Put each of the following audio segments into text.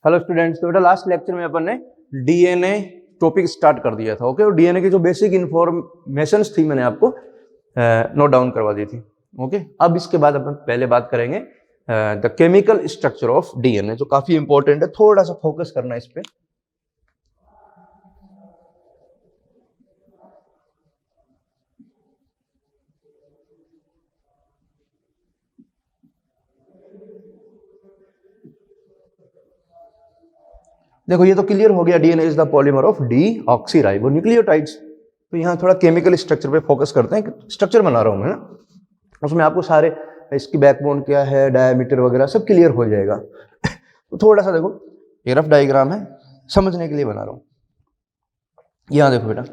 Hello students, तो बेटा last lecture में अपन ने डीएनए टॉपिक स्टार्ट कर दिया था। ओके, और डीएनए की जो बेसिक इंफॉर्मेशंस थी मैंने आपको नोट डाउन करवा दी थी। ओके, अब इसके बाद अपन पहले बात करेंगे the chemical structure of DNA, जो काफी इंपॉर्टेंट है। थोड़ा सा फोकस करना इस पे। देखो, ये तो क्लियर हो गया, DNA is the polymer of deoxyribonucleotides. तो यहाँ थोड़ा केमिकल स्ट्रक्चर पे फोकस करते हैं। स्ट्रक्चर बना रहा हूँ मैं ना, उसमें आपको सारे इसकी बैकबोन क्या है, डायमीटर वगैरह सब क्लियर हो जाएगा। तो थोड़ा सा देखो, ये रफ डायग्राम है, समझने के लिए बना रहा हूँ। यहाँ देखो बेटा,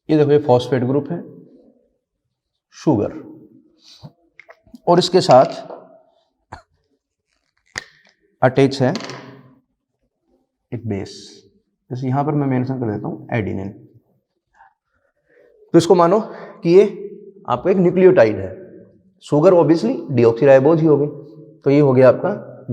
ये देखो, ये फॉस्फेट ग्रुप है, शुगर, और इसके साथ अटैच है एक बेस। जैसे यहां पर मैं मेंशन कर देता हूं एडिनिन। तो इसको मानो कि ये आपका एक न्यूक्लियोटाइड है। शुगर ऑब्वियसली डीऑक्सीराइबोज ही होगी, तो ये हो गया आपका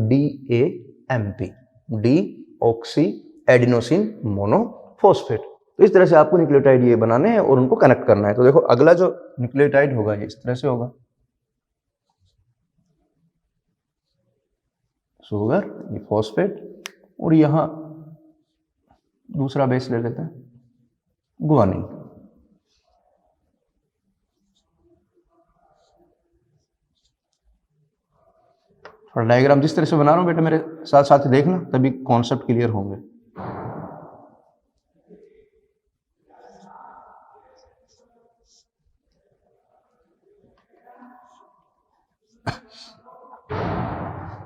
DAMP, डीऑक्सी एडिनोसिन मोनोफॉस्फेट। तो इस तरह से आपको न्यूक्लियोटाइड ये बनाने हैं और उनको कनेक्ट करना है। तो देखो, अगला जो न्यूक्लियोटाइड होगा ये इस तरह से होगा, शुगर, ये फॉस्फेट, और यहां दूसरा बेस ले लेते हैं गुआनिन। और डायग्राम जिस तरह से बना रहा हूं बेटा, मेरे साथ साथ ही देखना, तभी कॉन्सेप्ट क्लियर होंगे।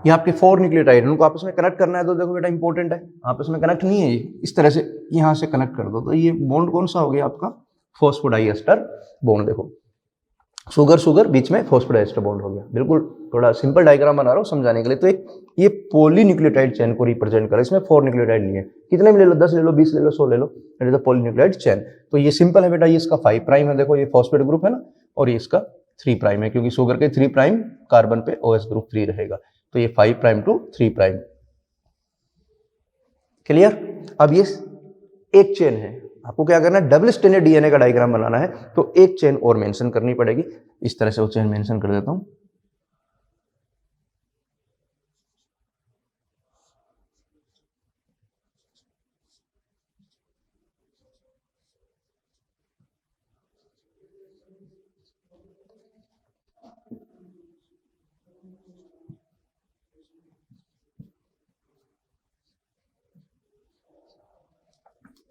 ये आपके 4 न्यूक्लियोटाइड, उनको आपस में कनेक्ट करना है। तो देखो बेटा, इंपॉर्टेंट है, आपस में कनेक्ट नहीं है ये, इस तरह से यहां से कनेक्ट कर दो। तो ये बॉन्ड कौन सा हो गया आपका? Phosphodiester bond. देखो, शुगर शुगर, बीच में फॉस्फोडाइएस्टर बॉन्ड हो गया। बिल्कुल थोड़ा सिंपल डायग्राम बना रहा हूं समझाने के लिए। तो एक ये पॉलीन्यूक्लियोटाइड चेन को रिप्रेजेंट कर, इसमें 4 न्यूक्लियोटाइड लिए, कितने भी ले लो, 10 ले लो, 20 ले लो, 100 ले लो, it is the polynucleotide chain. तो ये सिंपल है बेटा, ये इसका 5 प्राइम है। देखो, ये फॉस्फेट ग्रुप है ना, और ये इसका 3 प्राइम है, क्योंकि शुगर के 3 प्राइम कार्बन पे OH ग्रुप 3 रहेगा। तो ये 5 प्राइम टू 3 प्राइम। क्लियर? अब ये एक चेन है, आपको क्या करना है, डबल स्ट्रैंडेड डीएनए का डायग्राम बनाना है। तो एक चेन और मेंशन करनी पड़ेगी। इस तरह से वो चेन मेंशन कर देता हूं।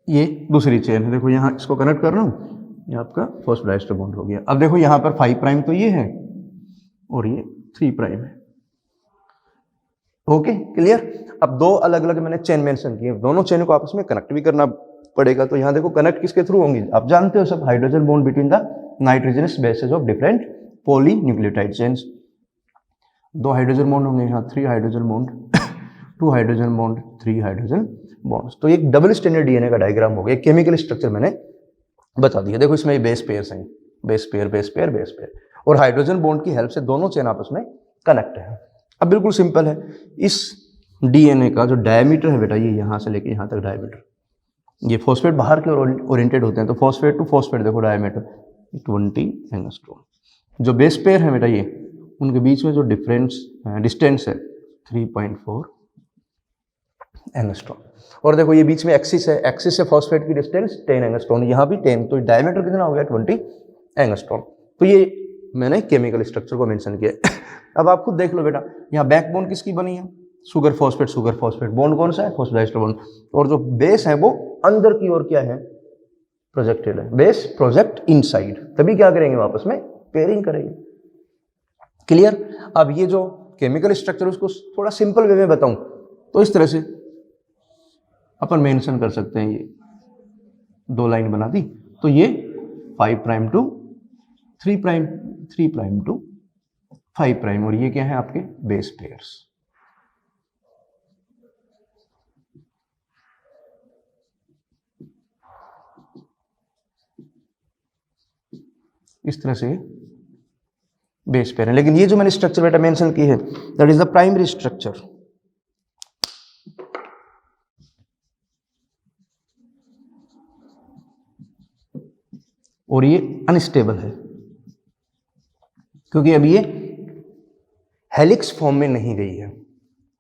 ये दूसरी चेन है। देखो, यहां इसको कनेक्ट कर रहा हूं, ये आपका फॉस्फोडाइएस्टर बॉन्ड हो गया। अब देखो, यहां पर 5 प्राइम तो ये है, और ये 3 प्राइम है। Okay, clear? अब दो अलग अलग मैंने चेन मेंशन किए, दोनों चेन को आपस में कनेक्ट भी करना पड़ेगा। तो यहां देखो, कनेक्ट किसके थ्रू होंगी, आप जानते हो सब, hydrogen bond between the nitrogenous bases of different polynucleotide chains. 2 hydrogen bond होंगे यहाँ, 3 hydrogen bond, 2 hydrogen bond, 3 hydrogen bonds. तो एक डबल स्टैंडर्ड डीएनए का डायग्राम हो गया। केमिकल स्ट्रक्चर मैंने बता दिया। देखो, इसमें बेस पेयर्स हैं, base pair, base pair, base pair, और हाइड्रोजन बॉन्ड की हेल्प से दोनों चेन आपस में कनेक्ट है। अब बिल्कुल सिंपल है, इस डीएनए का जो डायमीटर है बेटा, ये यहां से लेके यहां तक डायमीटर, ये फॉस्फेट बाहर की ओर ओरिएंटेड होते हैं, तो फॉस्फेट टू फॉस्फेट देखो डायमीटर 20 एंगस्ट्रॉम। जो बेस पेयर है बेटा, ये उनके बीच में जो डिस्टेंस है 3.4 एंगस्ट्रॉम। और देखो, ये बीच में एक्सिस है, एक्सिस से फॉस्फेट की डिस्टेंस 10 एंगस्ट्रॉम, यहाँ भी 10, तो डायमीटर कितना हो गया 20 एंगस्ट्रॉम। तो ये मैंने केमिकल स्ट्रक्चर को मेंशन किया। अब आप खुद देख लो बेटा, यहाँ बैकबोन किसकी बनी है, शुगर फॉस्फेट, बॉन्ड कौन सा है, फॉस्फोडाइएस्टर बॉन्ड, और जो बेस है वो अंदर की ओर क्या है, प्रोजेक्टेड है। बेस प्रोजेक्ट इनसाइड, तभी क्या करेंगे, वापस में पेयरिंग करेंगे। क्लियर? अब ये जो केमिकल स्ट्रक्चर उसको थोड़ा सिंपल वे में बताऊं, तो इस तरह से अपन मेंशन कर सकते हैं। ये 2 लाइन बना दी, तो ये 5 prime to 3 prime, 3 prime to 5 prime, और ये क्या है आपके बेस पेयर्स। इस तरह से बेस पेयर है। लेकिन ये जो मैंने स्ट्रक्चर बेटा मेंशन की है that is the primary structure, और ये अनस्टेबल है क्योंकि अभी ये हेलिक्स फॉर्म में नहीं गई है।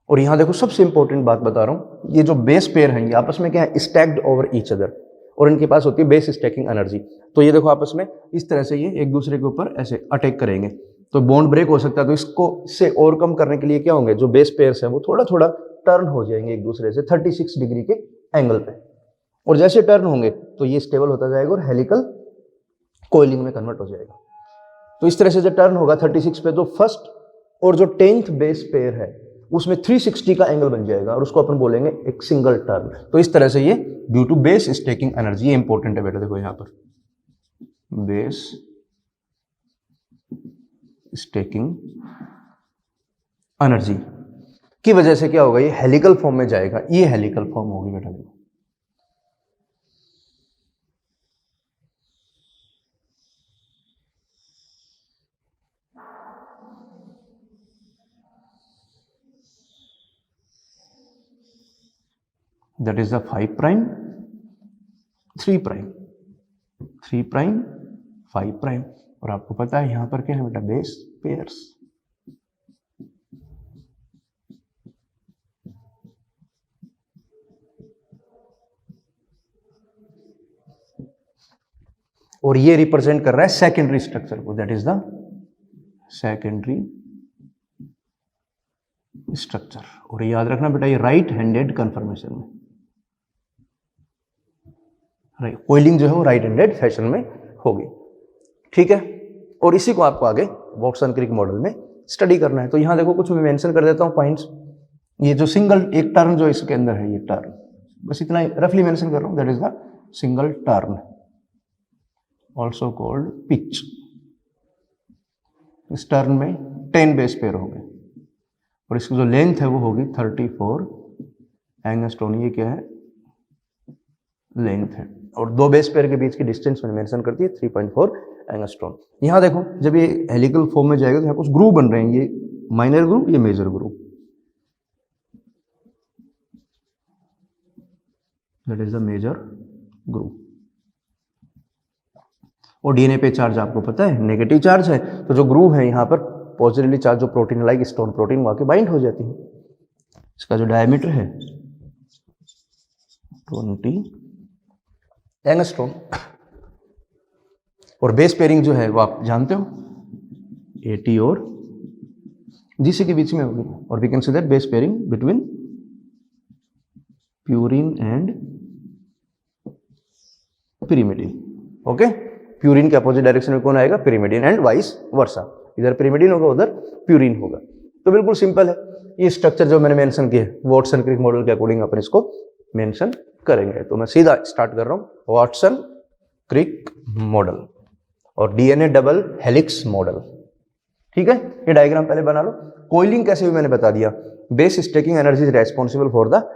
और यहां देखो सबसे इंपॉर्टेंट बात बता रहा हूं, ये जो बेस पेयर हैं ये आपस में क्या है, स्टैक्ड ओवर ईच अदर, और इनके पास होती है बेस स्टैकिंग एनर्जी। तो ये देखो आपस में इस तरह से ये एक दूसरे के ऊपर ऐसे अटैक करेंगे तो बॉन्ड ब्रेक हो सकता है। तो इसको इससे ओवरकम करने के लिए क्या होंगे, जो बेस पेयर्स हैं वो थोड़ा थोड़ा टर्न हो जाएंगे एक दूसरे से 36 डिग्री के एंगल पे, और जैसे टर्न होंगे तो ये स्टेबल होता जाएगा और हेलिकल कोइलिंग में कन्वर्ट हो जाएगा। तो इस तरह से जो टर्न होगा 36 पे, जो फर्स्ट और जो 10th बेस पेयर है उसमें 360 का एंगल बन जाएगा और उसको अपन बोलेंगे एक सिंगल टर्न। तो इस तरह से ये due to base stacking energy, ये इंपॉर्टेंट है बेटा, देखो यहां पर बेस स्टैकिंग एनर्जी की वजह से क्या होगा, ये हेलिकल फॉर्म में जाएगा, ये हेलिकल फॉर्म होगी बेटा देखो। That is the 5 prime 3 prime 3 prime 5 prime, और आपको पता है यहां पर क्या है बेटा, बेस पेयर्स। और ये रिप्रेजेंट कर रहा है सेकेंडरी स्ट्रक्चर को, that is the secondary structure. और याद रखना बेटा ये राइट हैंडेड कन्फर्मेशन में, कोइलिंग जो है वो राइट हैंडेड फैशन में होगी, ठीक है। और इसी को आपको आगे वॉटसन क्रिक मॉडल में स्टडी करना है। तो यहां देखो कुछ मैं मेंशन कर देता हूं पॉइंट्स। ये जो सिंगल एक टर्न जो इसके अंदर है, ये टर्न बस इतना रफली मेंशन कर रहा हूं, that is the single turn, also called pitch. इस टर्न में 10 बेस पेयर होंगे और इसकी जो लेंथ है वो होगी 34 एंगस्ट्रॉन। ये क्या है, लेंथ है, और दो बेस पेयर के बीच की डिस्टेंस मैंने मेंशन कर दी है 3.4 एंगस्ट्रॉन। यहां देखो जब ये हेलिकल फॉर्म में जाएगा तो यहां कुछ ग्रुव बन रहे हैं, ये माइनर ग्रुव, ये major groove, that is the major groove. और डीएनए पे चार्ज आपको पता है नेगेटिव चार्ज है, तो जो ग्रुव है यहाँ पर पॉजिटिवली चार्ज जो प्रोटीन लाइक स्टोन प्रोटीन वहां के बाइंड हो जाती है। इसका जो डायमीटर है 20 एंगस्ट्रॉन। और बेस पेयरिंग जो है वो आप जानते हो AT और GC के बीच में होगी, और we can see that base pairing between purine and pyrimidine। Okay, purine के अपोजिट डायरेक्शन में कौन आएगा, pyrimidine, एंड वाइस वर्सा, इधर pyrimidine होगा उधर प्यूरिन होगा। तो बिल्कुल सिंपल है, ये स्ट्रक्चर जो मैंने मेंशन किया है वॉटसन क्रिक मॉडल के अकॉर्डिंग अपन इसको मेंशन करेंगे। तो मैं सीधा स्टार्ट कर रहा हूं, वॉटसन क्रिक मॉडल और डीएनए डबल हेलिक्स मॉडल, ठीक है। ये डायग्राम पहले बना लो। कोइलिंग कैसे भी मैंने बता दिया, base stacking energy is responsible for the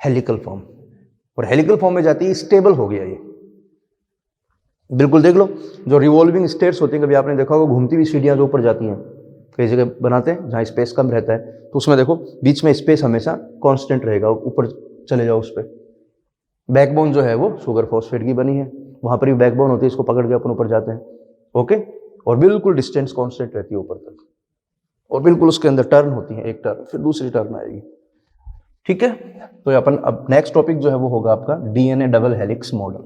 helical form, और हेलिकल फॉर्म में जाती है स्टेबल हो गया ये, बिल्कुल देख लो। जो रिवॉल्विंग स्टेयर्स होती हैं, कभी आपने देखा होगा घूमती हुई सीढ़ियां जो ऊपर जाती हैं, कई जगह बनाते हैं जहां स्पेस कम रहता है, तो उसमें देखो बीच में स्पेस हमेशा कांस्टेंट रहेगा, ऊपर चले जाओ उस पर। बैकबोन जो है वो शुगर फॉस्फेट की बनी है, वहां पर भी बैकबोन होती है, इसको पकड़ के अपन ऊपर जाते हैं, ओके। और बिल्कुल डिस्टेंस कांस्टेंट रहती है ऊपर तक, और बिल्कुल उसके अंदर टर्न होती है, एक टर्न फिर दूसरी टर्न आएगी, ठीक है। तो अपन अब नेक्स्ट टॉपिक जो है वो होगा आपका डीएनए डबल हेलिक्स मॉडल,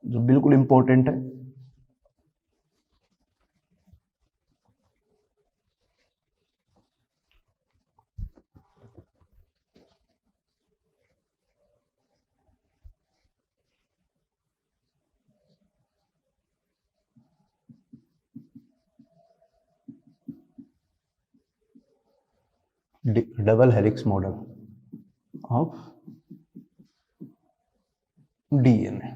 जो बिल्कुल इंपॉर्टेंट है। Double helix model of DNA.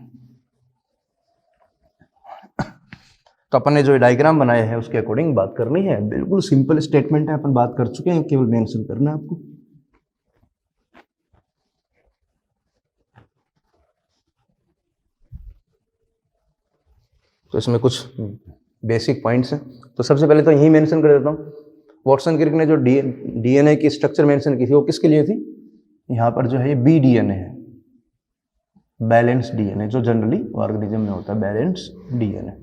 तो अपन ने जो डायग्राम बनाया है उसके अकॉर्डिंग बात करनी है, बिल्कुल सिंपल स्टेटमेंट है, अपन बात कर चुके हैं, केवल मेंशन करना है आपको। तो इसमें कुछ बेसिक पॉइंट्स हैं, तो सबसे पहले तो यही मेंशन कर देता हूँ, वॉटसन क्रिक ने जो डीएनए की स्ट्रक्चर मेंशन की थी वो किसके लिए थी, यहाँ पर जो है ये बी डीएनए है, बैलेंस डीएनए, जो जनरली ऑर्गेनिज्म में होता है बैलेंस डीएनए,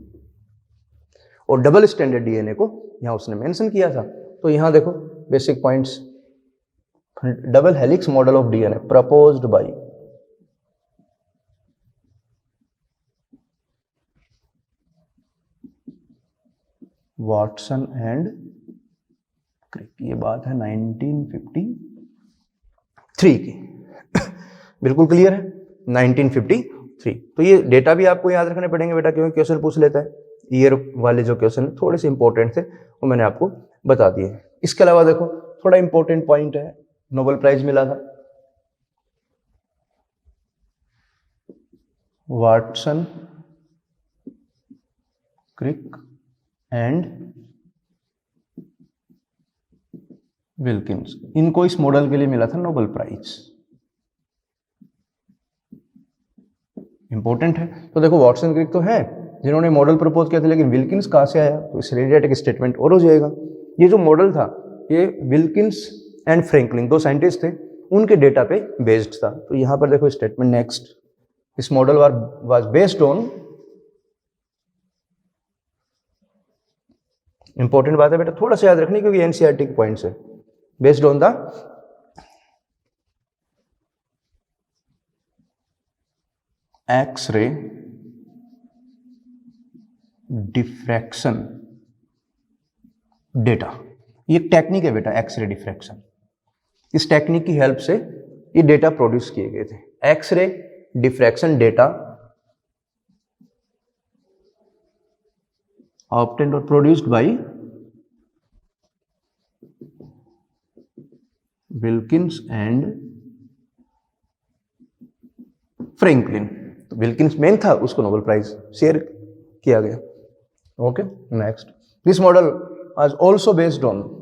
और डबल स्टैंडर्ड डीएनए को यहाँ उसने मेंशन किया था। तो यहाँ देखो basic points, double helix model of DNA proposed by Watson and Crick, ये बात है 1953 की। बिल्कुल क्लियर है, 1953। तो ये डेटा भी आपको याद रखने पड़ेंगे बेटा, क्योंकि क्वेश्चन पूछ लेता है, ईयर वाले जो क्वेश्चन थोड़े से इंपॉर्टेंट थे वो मैंने आपको बता दिए। इसके अलावा देखो थोड़ा इंपॉर्टेंट पॉइंट है, नोबेल प्राइज मिला था वॉटसन क्रिक एंड विल्किंस, इनको इस मॉडल के लिए मिला था नोबेल प्राइज। इंपॉर्टेंट है। तो देखो वॉटसन क्रिक तो है जिन्होंने मॉडल प्रपोज किया था, लेकिन विल्किंस कहाँ से आया, तो इस रिलेटेड एक स्टेटमेंट और हो जाएगा। ये जो मॉडल था ये विल्किंस एंड फ्रैंकलिन दो साइंटिस्ट थे, उनके डेटा पे बेस्ड था। तो यहाँ पर देखो statement next, this model was based on, important बात है बेटा, थोड़ा सा याद रखनी क्योंकि एनसीईआरटी के पॉइंट्स है, based on the X ray diffraction data. ये टेक्निक है बेटा एक्स-रे डिफ्रैक्शन, इस टेक्निक की हेल्प से ये डेटा प्रोड्यूस किए गए थे। X ray diffraction data obtained or produced by Wilkins and Franklin. तो विल्किंस मेन था, उसको नोबेल प्राइज शेयर किया गया। Okay next, this model was also based on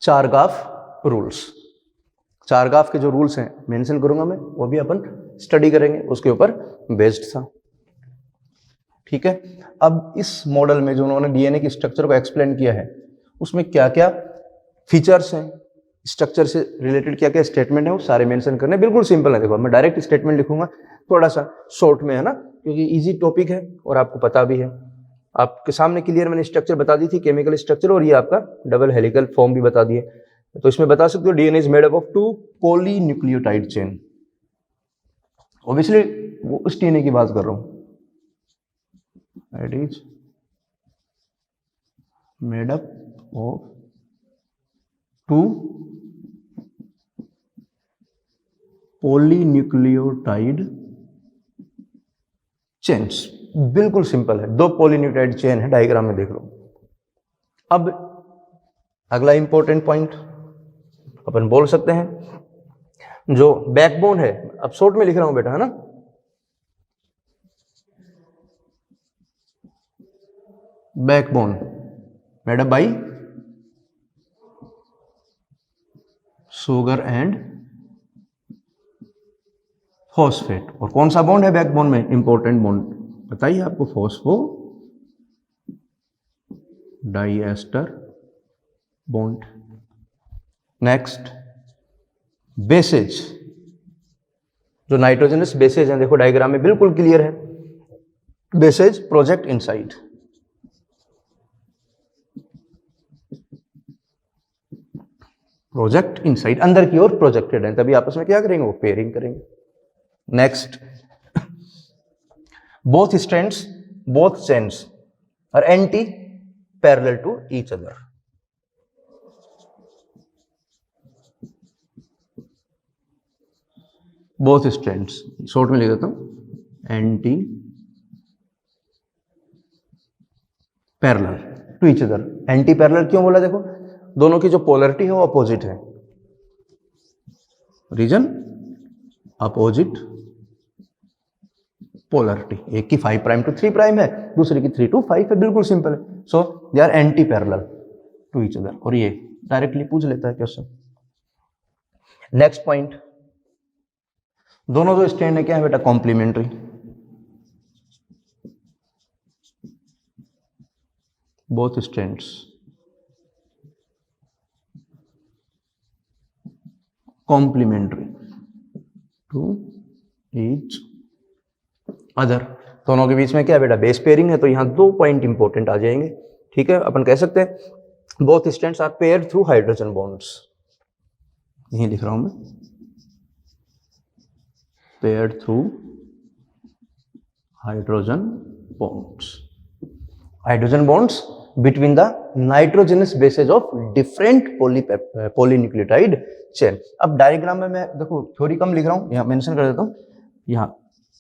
Chargaff rules. Chargaff के जो रूल्स हैं मेंशन करूंगा मैं, वो भी अपन स्टडी करेंगे, उसके ऊपर बेस्ड था। ठीक है, अब इस मॉडल में जो उन्होंने डीएनए की स्ट्रक्चर को एक्सप्लेन किया है, उसमें क्या क्या फीचर्स हैं, स्ट्रक्चर से रिलेटेड क्या क्या स्टेटमेंट है, वो सारे मेंशन करने। बिल्कुल सिंपल है, देखो मैं डायरेक्ट स्टेटमेंट लिखूंगा, थोड़ा सा शॉर्ट में है ना, क्योंकि इजी टॉपिक है और आपको पता भी है। आपके सामने क्लियर मैंने स्ट्रक्चर बता दी थी, केमिकल स्ट्रक्चर, और ये आपका डबल हेलिकल फॉर्म भी बता दिए। तो इसमें बता सकते हो DNA is made up of 2 polynucleotide chain. Obviously वो उस डीएनए की बात कर रहा हूं, it is made up of 2 polynucleotide chains. बिल्कुल सिंपल है, 2 पॉलीन्यूक्लियोटाइड चेन है, डायग्राम में देख लो। अब अगला इंपॉर्टेंट पॉइंट अपन बोल सकते हैं, जो बैकबोन है, अब शॉर्ट में लिख रहा हूं बेटा, है ना, backbone made up by sugar and phosphate. और कौन सा बॉन्ड है बैकबोन में, इंपॉर्टेंट बॉन्ड बताइए आपको, phospho diester bond. Next bases, जो नाइट्रोजनस बेसेज हैं, देखो डायग्राम में बिल्कुल क्लियर है, bases project inside, project inside, अंदर की ओर प्रोजेक्टेड है, तभी आपस में क्या करेंगे, वो पेयरिंग करेंगे। Next, both strands, both chains are anti parallel to each other. Both strands, short में लिख देता हूं, anti parallel to each other. Anti parallel क्यों बोला, देखो दोनों की जो पोलरिटी है वो अपोजिट है, रीजन अपोजिट पोलरिटी, एक की 5 प्राइम टू 3 प्राइम है, दूसरे की 3 टू 5 है, बिल्कुल सिंपल है। So they are anti parallel to each other, और ये डायरेक्टली पूछ लेता है क्वेश्चन। नेक्स्ट पॉइंट, दोनों जो स्टैंड है क्या है बेटा, complementary. Both stands complementary to each other. दोनों के बीच में क्या है बेटा, बेस पेयरिंग है। तो यहां 2 पॉइंट इंपॉर्टेंट आ जाएंगे, ठीक है। अपन कह सकते हैं both stands are paired through hydrogen bonds, यही लिख रहा हूं मैं, paired through hydrogen bonds. Hydrogen bonds between the nitrogenous bases of different polynucleotide chain. अब डायग्राम में मैं देखो थ्योरी कम लिख रहा हूं, यहां मेंशन कर देता हूं। यहां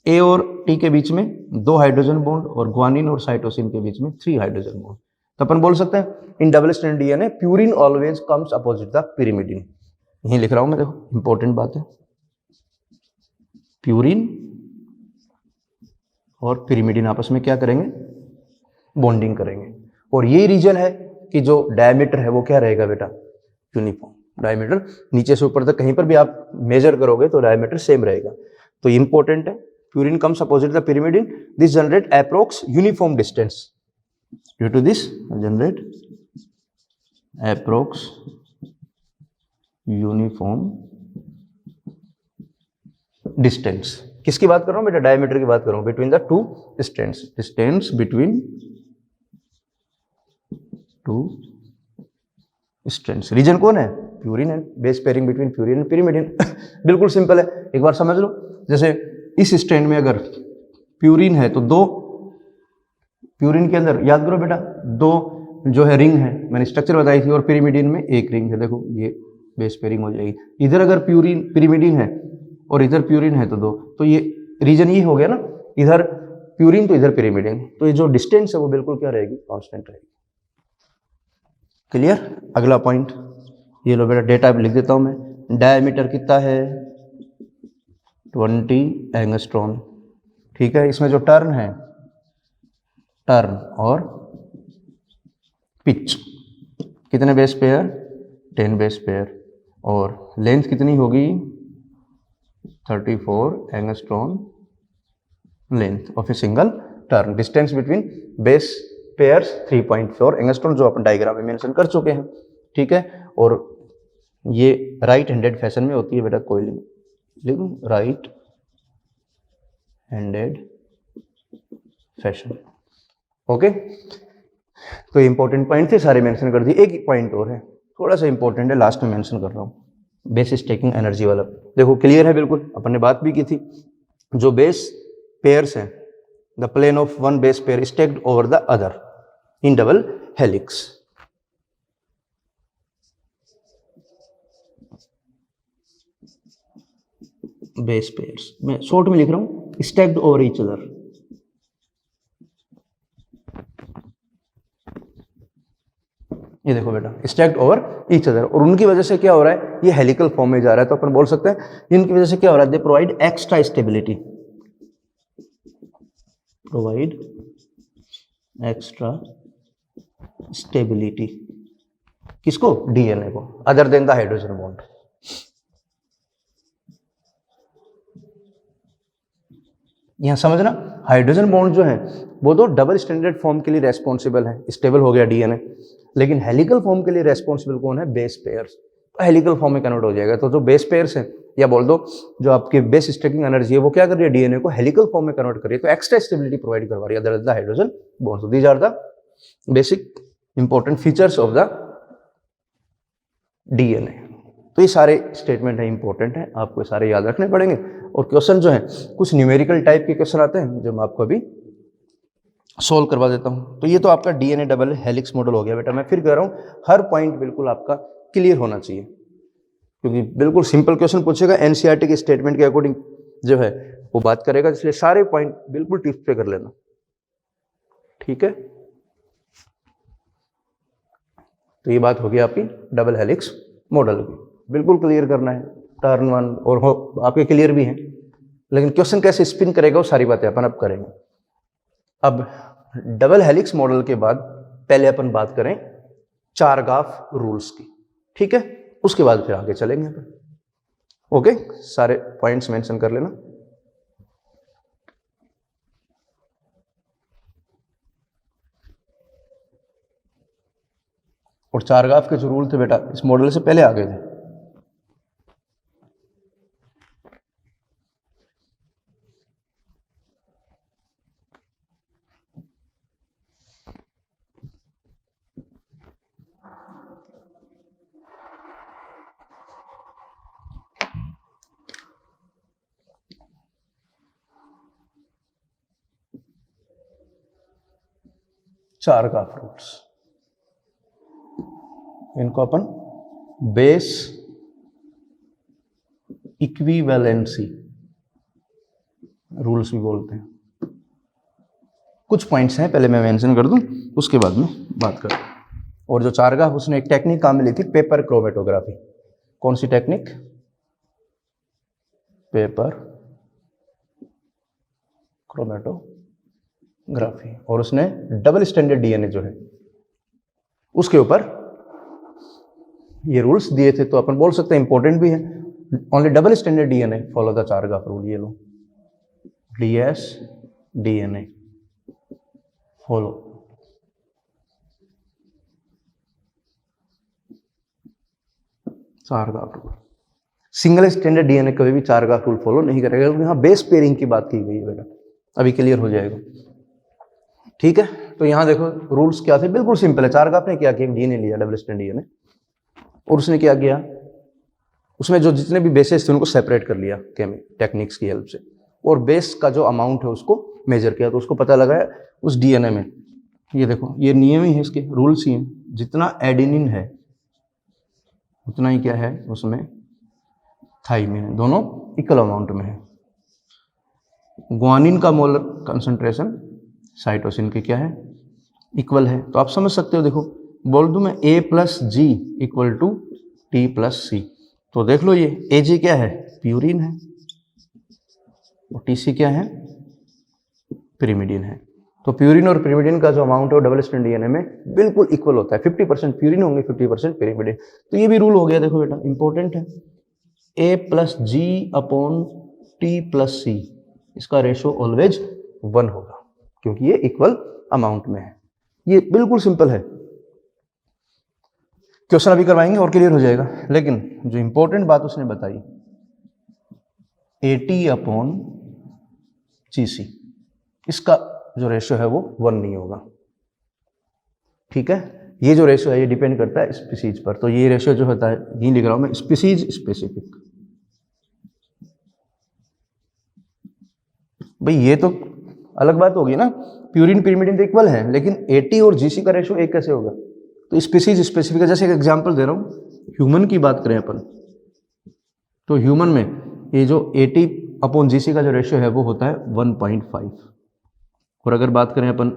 ए और टी के बीच में 2 हाइड्रोजन बॉन्ड और ग्वानिन और साइटोसिन के बीच में 3 हाइड्रोजन बॉन्ड। तो अपन बोल सकते हैं in double strand DNA purine always comes opposite the pyrimidine, यही लिख रहा हूं मैं, देखो इंपॉर्टेंट बात है। प्यूरिन और पिरिमिडिन आपस में क्या करेंगे, बॉन्डिंग करेंगे। और यही रीजन है कि जो डायमीटर है वो क्या रहेगा बेटा, यूनिफॉर्म। डायमीटर नीचे से ऊपर तक कहीं पर भी आप मेजर करोगे तो डायमीटर सेम रहेगा। तो इंपॉर्टेंट है, purine comes opposite the pyrimidine, this generate approx uniform distance, due to this generate approx uniform distance. किसकी बात कर रहा हूं बेटा, डायमीटर की बात कर रहा हूं, between the 2 stands, distance between 2 strands. Reason कौन है, purine and base pairing between purine and pyrimidine. बिल्कुल सिंपल है, एक बार समझ लो। जैसे इस स्ट्रैंड में अगर प्यूरिन है तो 2 प्यूरिन के अंदर, याद करो बेटा, 2 जो है रिंग है, मैंने स्ट्रक्चर बताई थी, और पिरिमिडिन में 1 रिंग है। देखो ये बेस पेयरिंग हो जाएगी। इधर अगर प्यूरिन पिरिमिडिन है और इधर प्यूरिन है तो 2, तो ये रीजन ये हो गया ना, इधर प्यूरिन तो इधर पिरिमिडिन, तो ये जो डिस्टेंस है वो बिल्कुल क्या रहेगी, कांस्टेंट रहेगी। क्लियर। अगला पॉइंट ये लो बेटा, डेटा लिख देता हूं मैं। डायमीटर कितना है, 20 एंगस्ट्रॉन, ठीक है। इसमें जो टर्न है, टर्न और पिच कितने बेस पेयर, 10 बेस पेयर, और लेंथ कितनी होगी, 34 angstrom length of a single turn. Distance between base pairs 3.4 angstrom, जो अपन डायग्राम में मेंशन कर चुके हैं, ठीक है। और ये राइट हैंडेड फैशन में होती है बेटा कोइलिंग, लिखूं राइट हैंडेड फैशन, ओके। तो इंपॉर्टेंट पॉइंट थे, सारे मेंशन कर दिए। एक पॉइंट और है, थोड़ा सा इंपॉर्टेंट है, लास्ट में मेंशन कर रहा हूं, बेस स्टैकिंग एनर्जी वाला। देखो क्लियर है बिल्कुल, अपन ने बात भी की थी। जो बेस पेयर्स हैं, the plane of one base pair stacked over the other in double helix. Base pairs मैं शॉर्ट में लिख रहा हूं, स्टैक्ड ओवर ईच अदर। ये देखो बेटा, स्टैक्ड ओवर ईच अदर, और उनकी वजह से क्या हो रहा है, ये हेलिकल फॉर्म में जा रहा है। तो अपन बोल सकते हैं इनकी वजह से क्या हो रहा है, they provide extra stability, provide extra stability. किसको, डीएनए को, other than the hydrogen bond. यहां समझना, हाइड्रोजन बॉन्ड जो है वो तो डबल स्टैंडर्ड फॉर्म के लिए रेस्पॉन्सिबल है, स्टेबल हो गया डीएनए, लेकिन हेलिकल फॉर्म के लिए रेस्पॉन्सिबल कौन है, बेस पेयर्स। तो हेलिकल फॉर्म में कन्वर्ट हो जाएगा। तो जो बेस पेयर्स है, या बोल दो जो आपके बेस स्टैकिंग एनर्जी है, वो क्या कर रही है, डीएनए को हेलिकल फॉर्म में कन्वर्ट कर रही है, तो एक्स्ट्रा स्टेबिलिटी प्रोवाइड करवा रही है other than the hydrogen bonds. These are the basic important features of the DNA. तो ये सारे स्टेटमेंट है, इंपॉर्टेंट है, आपको सारे याद रखने पड़ेंगे। और क्वेश्चन जो है कुछ न्यूमेरिकल टाइप के क्वेश्चन आते हैं, जो मैं आपको अभी सोल्व करवा देता हूं। तो ये तो आपका डीएनए डबल हेलिक्स मॉडल हो गया बेटा। मैं फिर कह रहा हूं, हर पॉइंट बिल्कुल आपका क्लियर होना चाहिए, क्योंकि बिल्कुल सिंपल क्वेश्चन पूछेगा, एनसीईआरटी के स्टेटमेंट के अकॉर्डिंग जो है वो बात करेगा, इसलिए सारे पॉइंट बिल्कुल टिप्स पे कर लेना, ठीक है। तो ये बात होगी आपकी डबल हेलिक्स मॉडल की, बिल्कुल क्लियर करना है। टर्न वन और हो आपके क्लियर भी हैं, लेकिन क्वेश्चन कैसे स्पिन करेगा वो सारी बातें अपन अब करेंगे। अब डबल हेलिक्स मॉडल के बाद पहले अपन बात करें चारगाफ रूल्स की, ठीक है, उसके बाद फिर आगे चलेंगे अपन। ओके, सारे पॉइंट्स मेंशन कर लेना। और चारगाफ के जो रूल थे बेटा इस मॉडल से पहले आ गए थे। चारगाफ रूल्स, इनको अपन बेस इक्विवेलेंसी रूल्स भी बोलते हैं। कुछ पॉइंट्स हैं, पहले मैं मेंशन कर दूं, उसके बाद में बात करूं। और जो चारगाफ, उसने एक टेक्निक काम में ली थी, पेपर क्रोमेटोग्राफी। कौन सी टेक्निक? Paper chromatography. और उसने डबल स्टैंडर्ड डीएनए जो है उसके ऊपर ये रूल्स दिए थे। तो अपन बोल सकते हैं इंपॉर्टेंट भी है। Only double standard DNA follow the Chargaff rule. ये लो DS DNA follow. Chargaff rule. Single standard DNA कभी भी चारगाफ रूल फॉलो नहीं करेगा, क्योंकि यहाँ बेस पेयरिंग की बात की गई है बेटा। अभी क्लियर हो जाएगा, ठीक है। तो यहाँ देखो रूल्स क्या थे, बिल्कुल सिंपल है। चारगाफ ने क्या किया, डीएनए लिया, डबल स्टैंडर्ड डीएनए, और उसने क्या किया, उसमें जो जितने भी बेसेस थे उनको सेपरेट कर लिया टेक्निक्स की हेल्प से, और बेस का जो अमाउंट है उसको मेजर किया। तो उसको पता लगा उस डीएनए में, ये देखो ये नियम ही है, इसके रूल्स ही हैं, जितना एडेनिन है उतना ही क्या है उसमें थाइमिन है, दोनों इक्वल अमाउंट में है। ग्वानिन का मोलर कंसंट्रेशन साइटोसिन के क्या है, इक्वल है। तो आप समझ सकते हो, देखो बोल दूं मैं A plus G equal to T plus C. तो देख लो ये Ag क्या है, प्यूरिन है, और TC क्या है, पिरिमिडिन है। तो प्यूरिन और पिरिमिडिन का जो अमाउंट है वो डबल स्टैंडर्ड डीएनए में बिल्कुल इक्वल होता है। 50% प्यूरिन होंगे, 50% पिरिमिडिन। तो ये भी रूल हो गया, देखो बेटा इंपॉर्टेंट है। A plus G upon T plus C, इसका रेशो ऑलवेज 1 होगा, क्योंकि ये इक्वल अमाउंट में है। ये बिल्कुल सिंपल है। क्वेश्चन अभी करवाएंगे और क्लियर हो जाएगा। लेकिन जो इंपॉर्टेंट बात उसने बताई, AT अपॉन GC, इसका जो रेशियो है वो 1 नहीं होगा, ठीक है। ये जो रेशियो है ये डिपेंड करता है स्पीसीज पर। तो ये रेशियो जो होता है, ये लिख रहा हूं मैं, स्पीसीज स्पेसिफिक। भाई ये तो अलग बात होगी ना, प्यूरिन पिरिमिडिन तो इक्वल है, लेकिन AT और GC का रेशियो एक कैसे होगा? तो स्पीसीज स्पेसिफिक है। जैसे एक एग्जांपल दे रहा हूं, ह्यूमन की बात करें अपन, तो ह्यूमन में ये जो AT अपॉन GC का जो रेशियो है वो होता है 1.5। और अगर बात करें अपन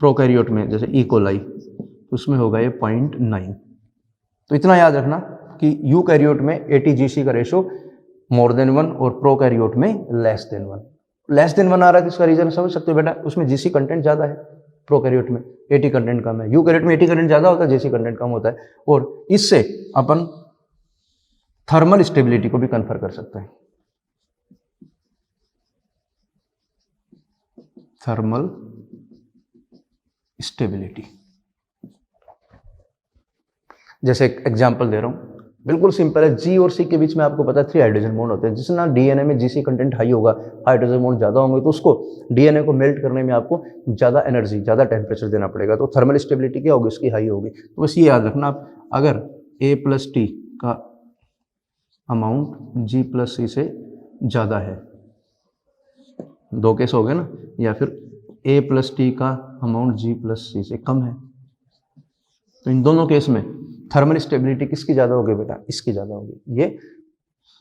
प्रोकैरियोट में, जैसे ई कोलाई, तो उसमें होगा ये 0.9। तो इतना याद रखना कि यूकैरियोट में AT-GC का रेशियो मोर देन 1 और प्रोकैरियोट में लेस देन 1। लेस देन 1 आ रहा है तो इसका रीजन समझ सकते हो बेटा, उसमें GC कंटेंट ज़्यादा है, प्रोकैरियोट में AT कंटेंट कम है। यूकैरियोट में AT कंटेंट ज़्यादा होता है, GC कंटेंट कम होता है। और इससे अपन थर्मल स्टेबिलिटी को भी कन्फर कर सकते हैं। थर्मल स्टेबिलिटी, जैसे एक एग्जांपल दे रहा हूं, बिल्कुल सिंपल है। G और C के बीच में आपको पता है 3 हाइड्रोजन बॉन्ड होते हैं। जिसना डीएनए में GC कंटेंट हाई होगा, हाइड्रोजन बॉन्ड ज्यादा होंगे, तो उसको डीएनए को मेल्ट करने में आपको ज्यादा एनर्जी, ज्यादा टेम्परेचर देना पड़ेगा। तो थर्मल स्टेबिलिटी क्या होगी, उसकी हाई होगी। तो बस ये याद रखना आप, अगर A प्लस T का अमाउंट G प्लस C से ज्यादा है, दो केस हो गए ना, या फिर A प्लस T का अमाउंट G प्लस C से कम है, तो इन दोनों केस में थर्मल स्टेबिलिटी किसकी ज़्यादा होगी बेटा, इसकी ज़्यादा होगी। ये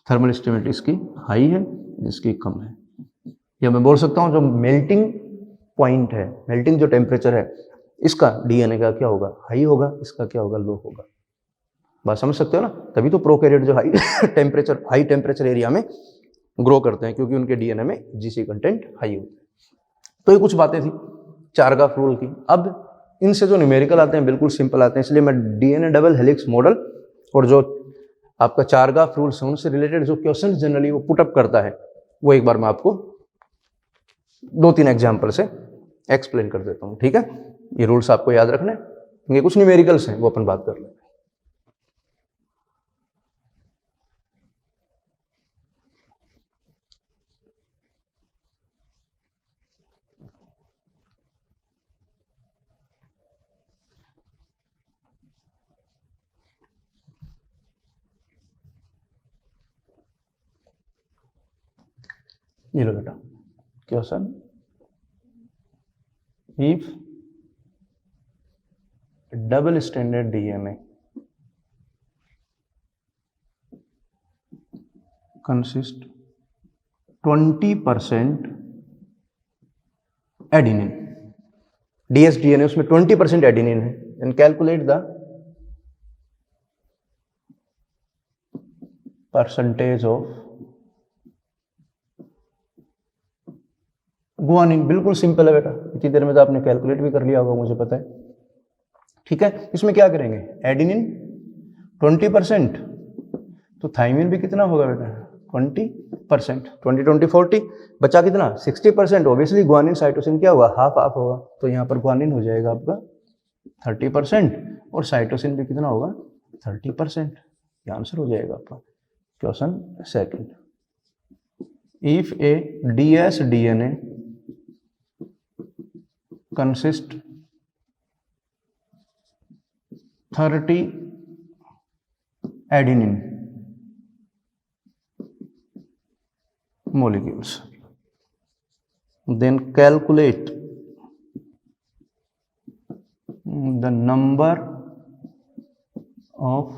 थर्मल स्टेबिलिटी इसकी हाई है, इसकी कम है। या मैं बोल सकता हूँ जो मेल्टिंग पॉइंट है, मेल्टिंग जो टेम्परेचर है, इसका डीएनए का क्या होगा, हाई होगा, इसका क्या होगा, लो होगा। बात समझ सकते हो ना। तभी तो प्रोकैरियोट जो हाई टेम्परेचर एरिया में ग्रो करते हैं, क्योंकि उनके डीएनए में GC कंटेंट हाई होता है। तो ये कुछ बातें थी चारगाफ रूल की। अब इनसे जो न्यूमेरिकल आते हैं बिल्कुल सिंपल आते हैं, इसलिए मैं डीएनए डबल हेलिक्स मॉडल और जो आपका चारगाफ रूल्स है उनसे रिलेटेड जो क्वेश्चन जनरली वो पुटअप करता है, वो एक बार मैं आपको 2-3 एग्जाम्पल से एक्सप्लेन कर देता हूँ, ठीक है। ये रूल्स आपको याद रखने, ये कुछ न्यूमेरिकल्स हैं, वो अपन बात कर लें। ये लो बेटा question, if double standard DNA consist 20% adenine, dsDNA उसमें 20% एडिनिन है, and calculate the percentage of guanine. बिल्कुल सिंपल है बेटा, इतनी देर में तो आपने कैलकुलेट भी कर लिया होगा, मुझे पता है, ठीक है। इसमें क्या करेंगे, एडिनिन 20%, तो थाइमिन भी कितना होगा बेटा 20%, 20-20-40, बचा कितना 60%। ऑब्वियसली गुआनिन साइटोसिन क्या होगा, हाफ हाफ होगा, तो यहाँ पर गुआनिन हो जाएगा आपका 30% और साइटोसिन भी कितना होगा 30%। ये आंसर हो जाएगा आपका question second. If A dsDNA consist 30 adenine molecules, then calculate the number of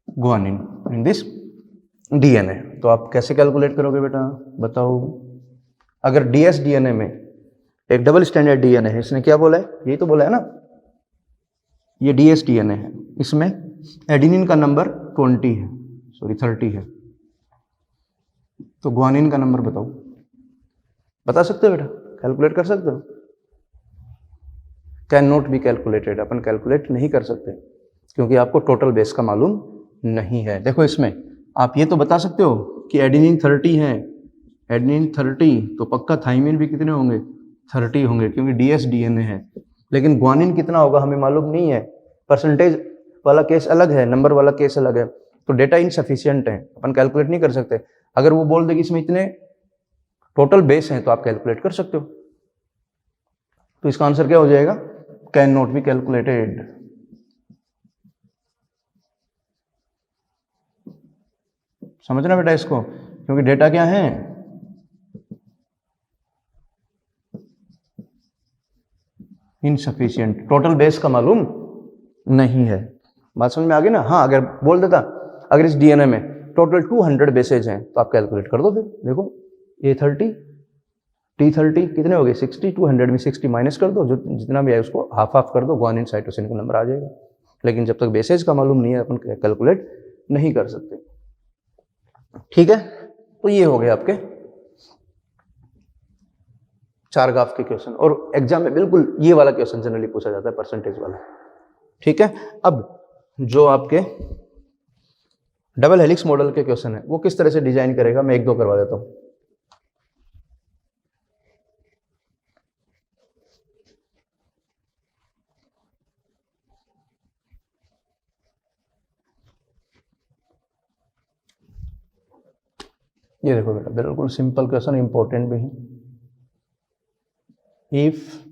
guanine in this DNA। तो आप कैसे कैलकुलेट करोगे बेटा बताओ। अगर dsDNA में एक डबल स्टैंडर्ड डीएनए है, इसने क्या बोला है, यही तो बोला है ना, ये dsDNA है, इसमें एडिनिन का नंबर 30 है, तो गुआनिन का नंबर बताओ। बता सकते हो बेटा, कैलकुलेट कर सकते हो। Can not be calculated, upon calculate नहीं कर सकते क्योंकि आपको टोटल बेस का मालूम नहीं है। देखो इसमें आप ये तो बता सकते हो कि एडिनिन 30 है, एडिनिन 30, तो पक्का थाइमिन भी कितने होंगे 30 होंगे क्योंकि dsDNA है, लेकिन गुआनिन कितना होगा हमें मालूम नहीं है। परसेंटेज वाला केस अलग है, नंबर वाला केस अलग है, तो डेटा इनसफिशिएंट है, अपन कैलकुलेट नहीं कर सकते। अगर वो बोल दे कि इसमें इतने टोटल बेस हैं तो आप कैलकुलेट कर सकते हो। तो इसका आंसर क्या हो जाएगा, कैन नॉट बी कैलकुलेटेड। समझना बेटा इसको, क्योंकि डेटा क्या है, इनसफिशिएंट, टोटल बेस का मालूम नहीं है। बात समझ में आ गई ना। हाँ, अगर बोल देता अगर इस डीएनए में टोटल 200 बेसेज हैं तो आप कैलकुलेट कर दो। फिर देखो A30 T30 कितने हो गए 60, 200 में 60 माइनस कर दो, जो जितना भी है उसको हाफ हाफ कर दो, गुआनिन साइटोसिन का नंबर आ जाएगा। लेकिन जब तक बेसेज का मालूम नहीं है अपन कैलकुलेट नहीं कर सकते, ठीक है। तो ये हो गए आपके चारगाफ के क्वेश्चन, और एग्जाम में बिल्कुल ये वाला क्वेश्चन जनरली पूछा जाता है, परसेंटेज वाला, ठीक है। अब जो आपके डबल हेलिक्स मॉडल के क्वेश्चन है वो किस तरह से डिजाइन करेगा, मैं एक दो करवा देता हूं। ये देखो बेटा, बिल्कुल सिंपल क्वेश्चन, इंपॉर्टेंट भी है। If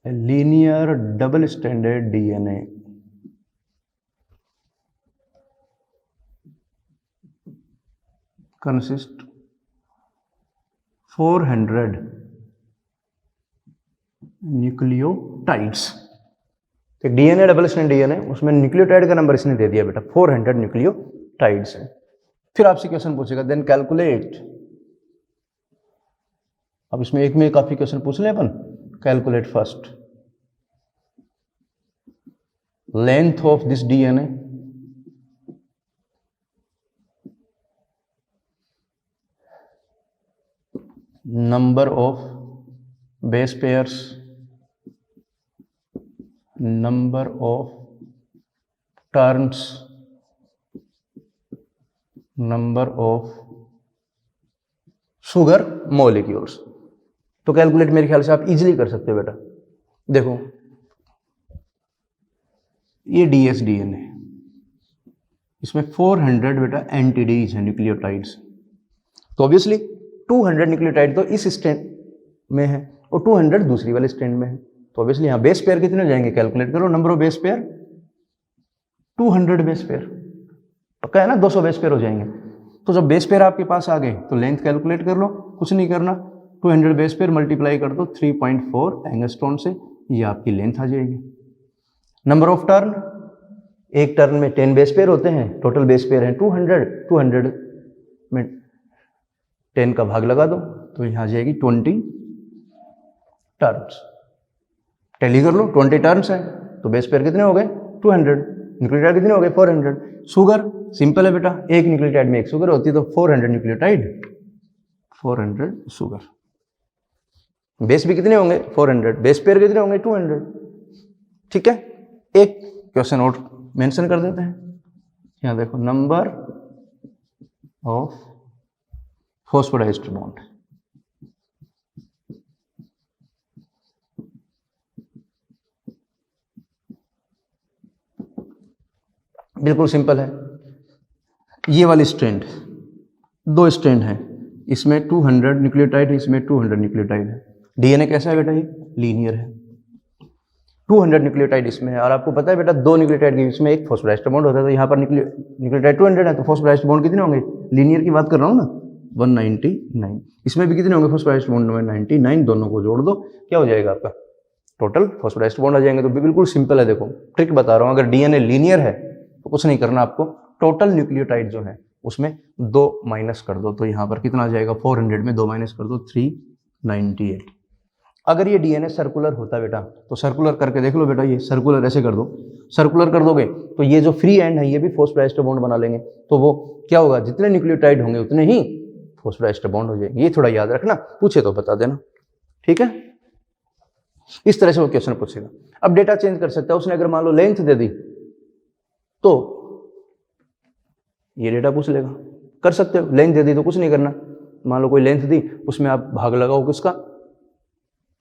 a linear double stranded DNA consists 400 nucleotides. तो डीएनए डबल स्टैंड डीएनए, उसमें न्यूक्लियोटाइड का नंबर इसने दे दिया बेटा 400 न्यूक्लियोटाइड्स है। फिर आपसे क्वेश्चन पूछेगा देन कैलकुलेट। अब इसमें एक में काफी क्वेश्चन पूछ ले अपन। Calculate first length of this DNA, number of base pairs, number of turns, number of sugar molecules. तो कैलकुलेट मेरे ख्याल से आप इजीली कर सकते हो बेटा। देखो ये DSDN है, इसमें 400 बेटा एंटीडीज है, न्यूक्लियोटाइड्स। तो ऑब्वियसली 200 न्यूक्लियोटाइड तो इस स्ट्रैंड में है और 200 दूसरी वाले स्ट्रैंड में है। तो ऑब्वियसली यहाँ बेस पेयर कितने हो जाएंगे, कैलकुलेट करो। Number of base pair 200 base pair, पक्का है ना, 200 बेस पेयर हो जाएंगे। तो जब बेस पेयर आपके पास आ गए तो लेंथ कैलकुलेट कर लो, कुछ नहीं करना, 200 बेस पेयर मल्टीप्लाई कर दो 3.4 एंगस्ट्रॉन से, ये आपकी लेंथ आ जाएगी। नंबर ऑफ टर्न, एक टर्न में 10 बेस पेयर होते हैं, टोटल बेस पेयर है 200 में 10 का भाग लगा दो तो यहाँ आ जाएगी 20 टर्न्स। टैली कर लो, 20 टर्न्स है तो बेस पेयर कितने हो गए 200, न्यूक्लियोटाइड कितने हो गए 400। शुगर सिंपल है बेटा, एक न्यूक्लियोटाइड में एक शुगर होती है तो 400 न्यूक्लियोटाइड 400 शुगर। बेस भी कितने होंगे 400, बेस पेयर कितने होंगे 200। ठीक है, एक क्वेश्चन और मेंशन कर देते हैं, यहाँ देखो नंबर ऑफ फॉस्फोडाइस्टर बॉन्ड। बिल्कुल सिंपल है, ये वाली स्ट्रैंड, दो स्ट्रैंड हैं, इसमें 200 न्यूक्लियोटाइड है, इसमें 200 न्यूक्लियोटाइड है। डीएनए कैसा है बेटा, ये लीनियर है। 200 न्यूक्लियोटाइड इसमें है और आपको पता है बेटा दो न्यूक्लियोटाइड के बीच में एक फॉस्फोडाइस्टर बॉन्ड होता है, तो यहाँ पर न्यूक्लियोटाइड 200 है तो फॉस्फोडाइस्टर बॉन्ड कितने होंगे, लीनियर की बात कर रहा हूँ ना, 199। इसमें भी कितने होंगे फॉस्फोडाइस्टर बॉन्ड में 99, दोनों को जोड़ दो क्या हो जाएगा आपका, टोटल फॉस्फोडाइस्टर बॉन्ड आ जाएंगे। तो बिल्कुल सिंपल है, देखो ट्रिक बता रहा हूँ, अगर डीएनए लीनियर है तो कुछ नहीं करना आपको, टोटल न्यूक्लियोटाइड जो है उसमें 2 माइनस कर दो, तो यहाँ पर कितना आ जाएगा 400 में 2 माइनस कर दो 398। अगर ये डीएनए सर्कुलर होता बेटा तो सर्कुलर करके देख लो बेटा, ये सर्कुलर ऐसे कर दो, सर्कुलर कर दोगे तो ये जो फ्री एंड है ये भी फॉस्फोडाइस्टर बॉन्ड बना लेंगे, तो वो क्या होगा, जितने न्यूक्लियोटाइड होंगे उतने ही फॉस्फोडाइस्टर बॉन्ड हो जाएंगे। ये थोड़ा याद रखना, पूछे तो बता देना, ठीक है। इस तरह से वो क्वेश्चन पूछेगा। अब डेटा चेंज कर सकता है, उसने अगर मान लो लेंथ दे दी तो ये डेटा पूछ लेगा, कर सकते हो। लेंथ दे दी तो कुछ नहीं करना, मान लो कोई लेंथ दी उसमें आप भाग लगाओ किसका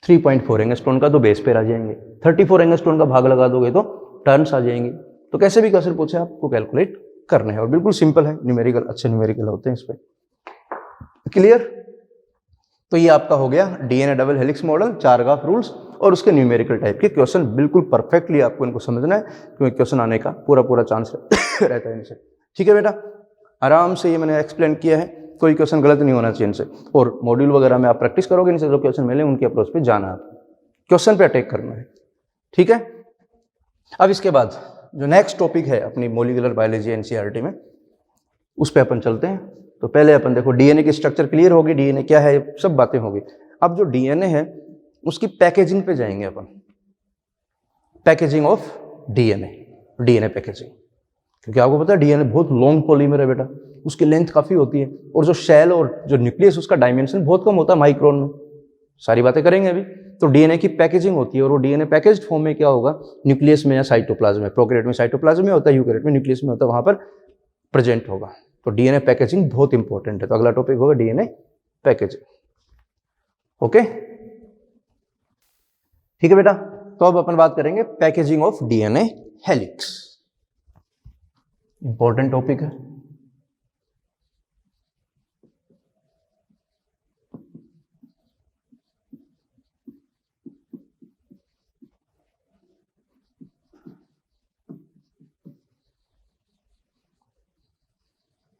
3.4 एंगस्ट्रॉन का, तो बेस पेयर आ जाएंगे। 34 एंगस्ट्रॉन का भाग लगा दोगे तो टर्न्स आ जाएंगे। तो कैसे भी क्वेश्चन पूछे आपको कैलकुलेट करने हैं और बिल्कुल सिंपल है, न्यूमेरिकल अच्छे न्यूमेरिकल होते हैं इस पर। क्लियर? तो ये आपका हो गया DNA double helix model, चारगाफ rules और उसके न्यूमेरिकल टाइप के क्वेश्चन। बिल्कुल परफेक्टली आपको इनको समझना है क्योंकि क्वेश्चन आने का पूरा चांस रहता है इनसे। ठीक है बेटा, आराम से ये मैंने एक्सप्लेन किया है, कोई क्वेश्चन गलत नहीं होना चाहिए इनसे। और मॉड्यूल वगैरह में आप प्रैक्टिस करोगे, इनसे जो क्वेश्चन मिले उनके अप्रोच पे जाना है, क्वेश्चन पे अटैक करना है। ठीक है, अब इसके बाद जो नेक्स्ट टॉपिक है अपनी मॉलिक्यूलर बायोलॉजी एनसीईआरटी में, उस पर अपन चलते हैं। तो पहले अपन देखो डीएनए की स्ट्रक्चर क्लियर होगी, डीएनए क्या है, सब बातें होगी। अब जो डीएनए है उसकी पैकेजिंग पे जाएंगे अपन, packaging of DNA, DNA packaging. क्योंकि आपको पता है डीएनए बहुत लॉन्ग पॉलीमर है बेटा, उसकी लेंथ काफी होती है और जो शेल और जो न्यूक्लियस उसका डायमेंशन बहुत कम होता है, माइक्रोन में। सारी बातें करेंगे अभी। तो डीएनए की पैकेजिंग होती है और वो डीएनए पैकेज्ड फॉर्म में क्या होगा, न्यूक्लियस में या साइटोप्लाज्म में, प्रोकैरियोट में साइटोप्लाज्म में होता है, यूकैरियोट में न्यूक्लियस में होता है, वहां पर प्रेजेंट होगा। तो डीएनए पैकेजिंग बहुत इंपॉर्टेंट है। तो अगला टॉपिक होगा डीएनए पैकेजिंग। ओके, ठीक है बेटा। तो अब अपन बात करेंगे packaging of DNA helix, important topic है।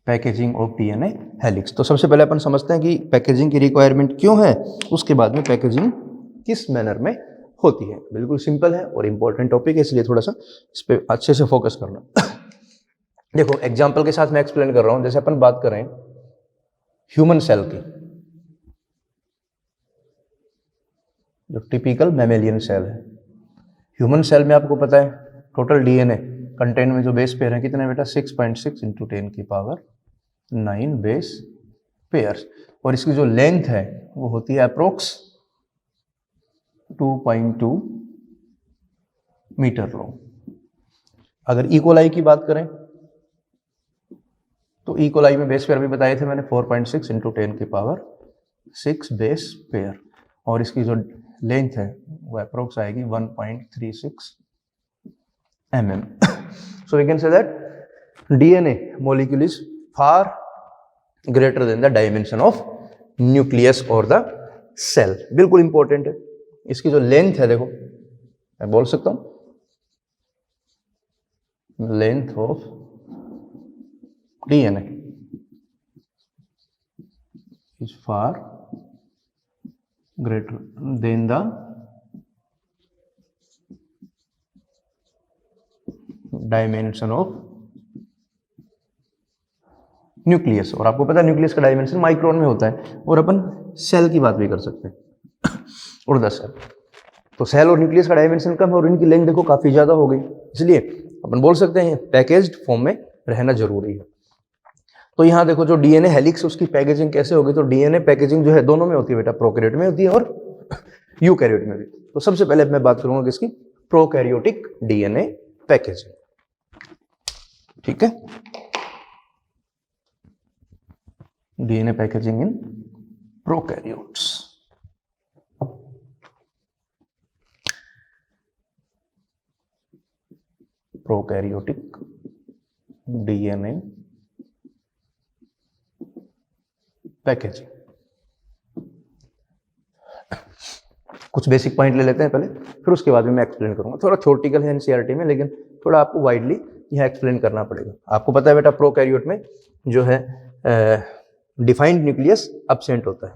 Packaging of DNA helix. तो सबसे पहले अपन समझते हैं कि पैकेजिंग की रिक्वायरमेंट क्यों है, उसके बाद में पैकेजिंग किस मैनर में होती है। बिल्कुल सिंपल है और इंपॉर्टेंट टॉपिक है, इसलिए थोड़ा सा इस पर अच्छे से फोकस करना। देखो एग्जाम्पल के साथ मैं एक्सप्लेन कर रहा हूं। जैसे अपन बात करें ह्यूमन सेल की, जो टिपिकल मैमेलियन सेल है, ह्यूमन सेल में आपको पता है टोटल डीएनए कंटेंट में जो बेस पेयर है कितने बेटा, 6.6 इंटू 10 की पावर 9 बेस पेयर्स। और इसकी जो लेंथ है वो होती है अप्रोक्स 2.2 मीटर लॉन्ग। अगर इकोलाई की बात करें तो इकोलाई में बेस पेयर भी बताए थे मैंने 4.6 इंटू 10 की पावर 6 बेस पेयर, और इसकी जो लेंथ है वो अप्रोक्स आएगी 1.36 mm. So we can say that DNA molecule is far greater than the dimension of nucleus or the cell. बिल्कुल इंपॉर्टेंट है। इसकी जो लेंथ है देखो, मैं बोल सकता हूं length of DNA is far greater than the dimension of nucleus. और आपको पता है न्यूक्लियस का डायमेंशन माइक्रोन में होता है, और अपन सेल की बात भी कर सकते हैं और 10 सेल। तो सेल और न्यूक्लियस का डायमेंशन कम है और इनकी लेंथ देखो काफी ज्यादा हो गई, इसलिए अपन बोल सकते हैं पैकेज्ड फॉर्म में रहना जरूरी है। तो यहाँ देखो जो डीएनए हेलिक्स उसकी पैकेजिंग कैसे होगी, तो डीएनए पैकेजिंग जो है दोनों में होती है बेटा, प्रोकैरियोट में होती है और यूकैरियोट में भी। तो सबसे पहले मैं बात करूंगा किसकी, प्रोकैरियोटिक डीएनए पैकेजिंग। ठीक है, DNA packaging in prokaryotes. Prokaryotic DNA packaging. कुछ बेसिक पॉइंट ले लेते हैं पहले, फिर उसके बाद में मैं एक्सप्लेन करूंगा। थोड़ा थ्योरेटिकल है एनसीईआरटी में, लेकिन थोड़ा आपको वाइडली यह एक्सप्लेन करना पड़ेगा। आपको पता है बेटा प्रोकैरियोट में जो है डिफाइंड न्यूक्लियस एब्सेंट होता है।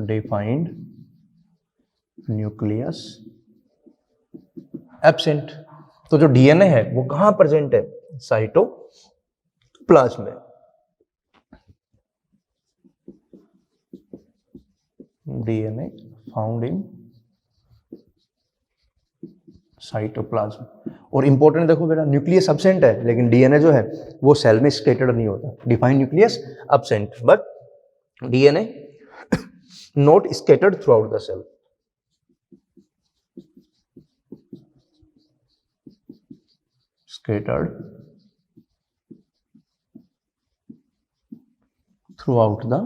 Defined nucleus absent. तो जो डीएनए है वो कहां प्रेजेंट है, साइटोप्लाज्म में। DNA found in cytoplasm. और इंपॉर्टेंट देखो बेटा, न्यूक्लियस एब्सेंट है लेकिन डीएनए जो है वो सेल में स्कैटर्ड नहीं होता। Defined nucleus absent but DNA not scattered throughout the cell. scattered throughout the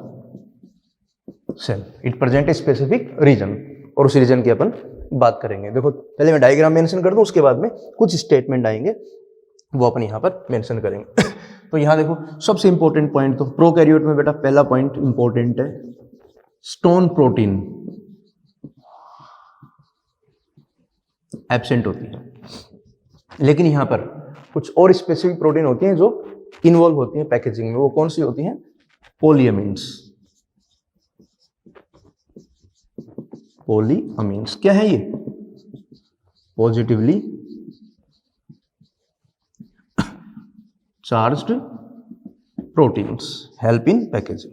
cell. It present a specific region, और उस रीजन की अपन बात करेंगे। देखो पहले मैं डायग्राम मेंशन कर दूं, उसके बाद में कुछ स्टेटमेंट आएंगे वो अपन यहां पर मेंशन करेंगे। तो यहां देखो सबसे इंपॉर्टेंट पॉइंट, तो प्रोकैरियोट में बेटा पहला पॉइंट इंपॉर्टेंट है, स्टोन प्रोटीन एब्सेंट होती है। लेकिन यहां पर कुछ और स्पेसिफिक प्रोटीन होती हैं जो इन्वॉल्व होती हैं पैकेजिंग में। वो कौन सी होती हैं, पोलियमीन्स। पोलियमीन्स क्या है ये, positively charged proteins help in packaging.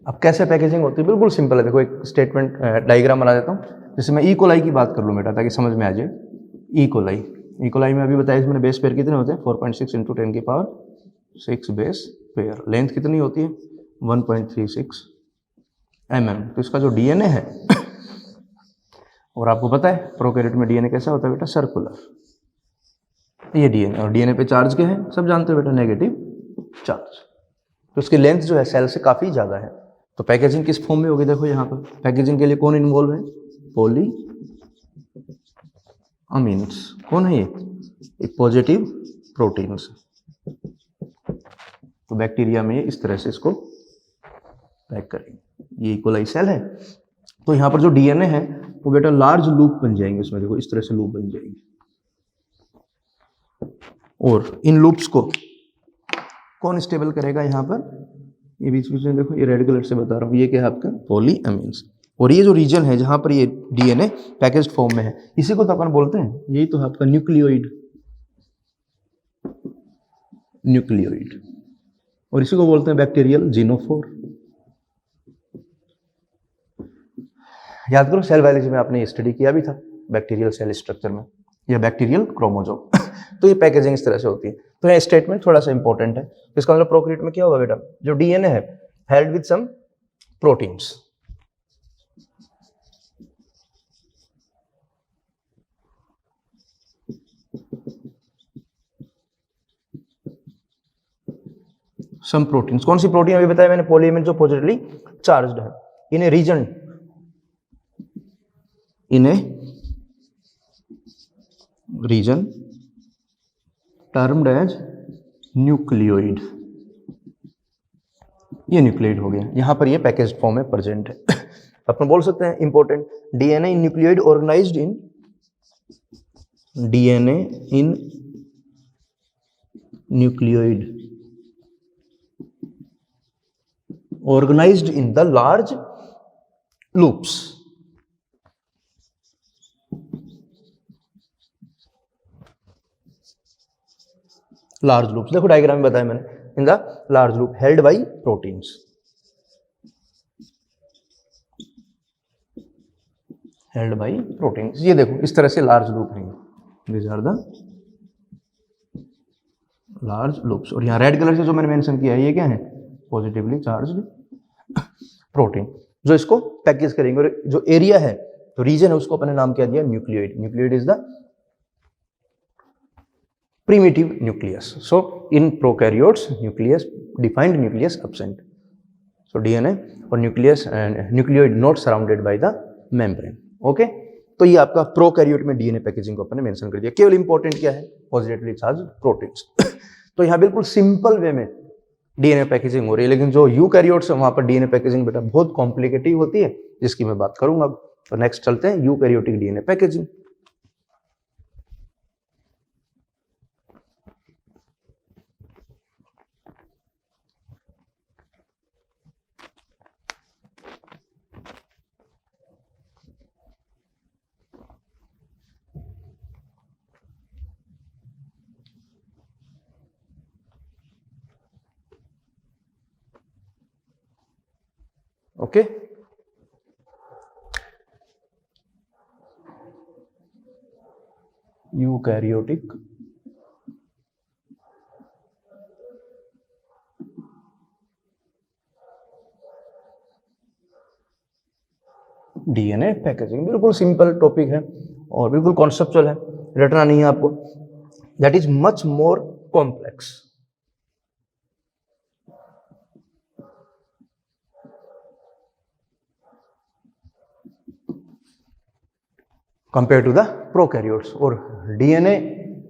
अब कैसे पैकेजिंग होती है, बिल्कुल सिंपल है। देखो एक स्टेटमेंट डायग्राम बना देता हूँ। जैसे मैं इकोलाई की बात कर लूँ बेटा, ताकि समझ में आ जाए। इकोलाई में अभी बताया मैंने, बेस पेयर कितने होते हैं, 4.6 इंटू 10 की पावर 6 बेस पेयर। लेंथ कितनी होती है, 1.36 mm। तो इसका जो डीएनए है और आपको पता है प्रोकैरियोट में डीएनए कैसा होता है बेटा, सर्कुलर। ये डीएनए, और डीएनए पे चार्ज क्या है, सब जानते हो बेटा, नेगेटिव चार्ज। तो उसकी लेंथ जो है सेल से काफी ज्यादा है। तो पैकेजिंग किस फॉर्म में होगी, देखो यहाँ पर पैकेजिंग के लिए कौन इन्वॉल्व है, पोलियमीन्स। कौन है ये, एक पॉजिटिव प्रोटीन्स। तो बैक्टीरिया में इस तरह से इसको पैक करेंगे। ये इकोलाई सेल है। तो यहाँ पर जो डीएनए है वो बेटा लार्ज लूप बन जाएंगे उसमें, देखो इस तरह से लूप बन जाएंगे। और इन लूप्स को कौन स्टेबल करेगा, यहाँ पर ये बीच बीच में देखो, ये रेड कलर से बता रहा हूँ, ये क्या है आपका, पोलियमीन्स। और ये जो रीजन है जहां पर ये डीएनए पैकेज्ड फॉर्म में है, इसी को तो अपन बोलते हैं, यही तो है आपका न्यूक्लियोइड। और इसी को बोलते हैं बैक्टीरियल जीनोफोर। याद करो सेल बायोलॉजी में आपने स्टडी किया भी था बैक्टीरियल सेल स्ट्रक्चर में, या बैक्टीरियल क्रोमोसोम। तो ये पैकेजिंग इस तरह से होती है। तो ये स्टेटमेंट थोड़ा सा इंपॉर्टेंट है। तो इसका मतलब प्रोकैरियोट में क्या होगा बेटा, जो डीएनए है held with some proteins, some proteins. कौन सी प्रोटीन अभी बताया मैंने, पॉलीएमिन जो पॉजिटिवली चार्ज्ड है इन ए रीजन, इन ए रीजन टर्म्ड एज न्यूक्लियोइड। ये न्यूक्लियोइड हो गया, यहां पर ये पैकेज फॉर्म में प्रेजेंट है। अपन बोल सकते हैं important, DNA in nucleoid organized in, DNA in nucleoid organized in the large loops, large loops देखो डायग्राम में बताया मैंने, in the large loop held by proteins, held by proteins। ये देखो इस तरह से लार्ज लूप हैं, these are the large loops। और यहाँ रेड कलर से जो मैंने मेंशन किया है ये क्या है, पॉजिटिवली चार्ज्ड प्रोटीन, जो इसको पैकेज करेंगे। और जो एरिया है, तो रीजन है, उसको अपने नाम क्या दिया, nucleoid. Nucleoid is the primitive nucleus. So in prokaryotes nucleus, defined nucleus absent. So DNA और nucleus and nucleoid not surrounded by the membrane. Okay, तो ये आपका प्रोकैरियोट में डीएनए पैकेजिंग को अपने मेंशन कर दिया। केवल इंपॉर्टेंट क्या है, पॉजिटिवली चार्ज्ड प्रोटीन्स। तो यहाँ बिल्कुल सिंपल वे में डीएनए पैकेजिंग हो रही है, लेकिन जो यूकैरियोट्स है वहां पर डीएनए पैकेजिंग बेटा बहुत कॉम्प्लिकेटिव होती है, जिसकी मैं बात करूंगा। तो नेक्स्ट चलते हैं eukaryotic DNA packaging. Okay, eukaryotic DNA packaging बिल्कुल सिंपल टॉपिक है और बिल्कुल कॉन्सेप्चुअल है, रटना नहीं है आपको। That is much more complex compare to the prokaryotes. और डीएनए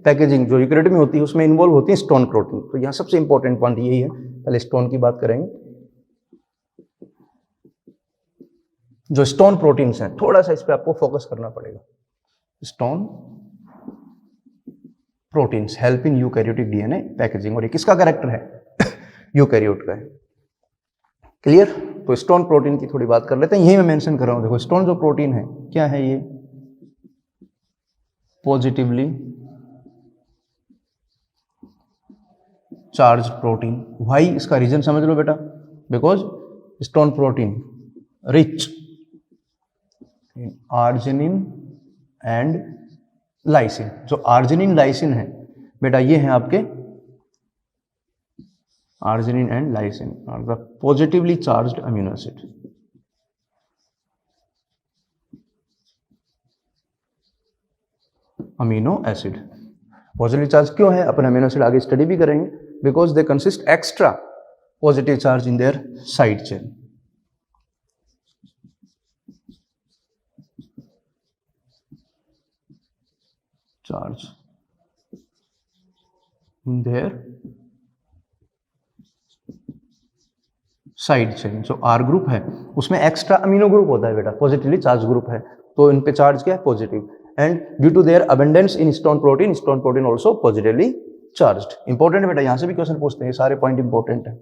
पैकेजिंग जो यूकैरियोट में होती है उसमें इन्वॉल्व होती है स्टोन प्रोटीन। तो यहाँ सबसे इंपॉर्टेंट पॉइंट यही है, पहले स्टोन की बात करेंगे। जो स्टोन प्रोटीन्स हैं, थोड़ा सा इस पे आपको फोकस करना पड़ेगा। Stone proteins help in eukaryotic DNA packaging. और ये किसका कैरेक्टर है, यूकैरियोट का है। क्लियर? तो स्टोन प्रोटीन की थोड़ी बात कर लेते हैं। यही मैं मेंशन कर रहा हूं, देखो स्टोन जो प्रोटीन है क्या है, ये पॉजिटिवली चार्ज प्रोटीन। व्हाई, इसका रीजन समझ लो बेटा, because stone protein rich in arginine and lysine. जो आर्जिनिन लाइसिन है बेटा, ये है आपके arginine and lysine are the positively charged amino acid. Amino acid positive charge क्यों है, अपन अमीनो एसिड आगे स्टडी भी करेंगे। Because they consist extra positive charge in their side chain. Charge in their side chain. जो R group है उसमें extra amino group होता है बेटा, पॉजिटिवली चार्ज ग्रुप है, तो इन पे चार्ज क्या है, positive. And due to their abundance in stone protein also positively charged. Important है बेटा, यहां से भी क्वेश्चन पूछते हैं, ये सारे पॉइंट इंपॉर्टेंट है।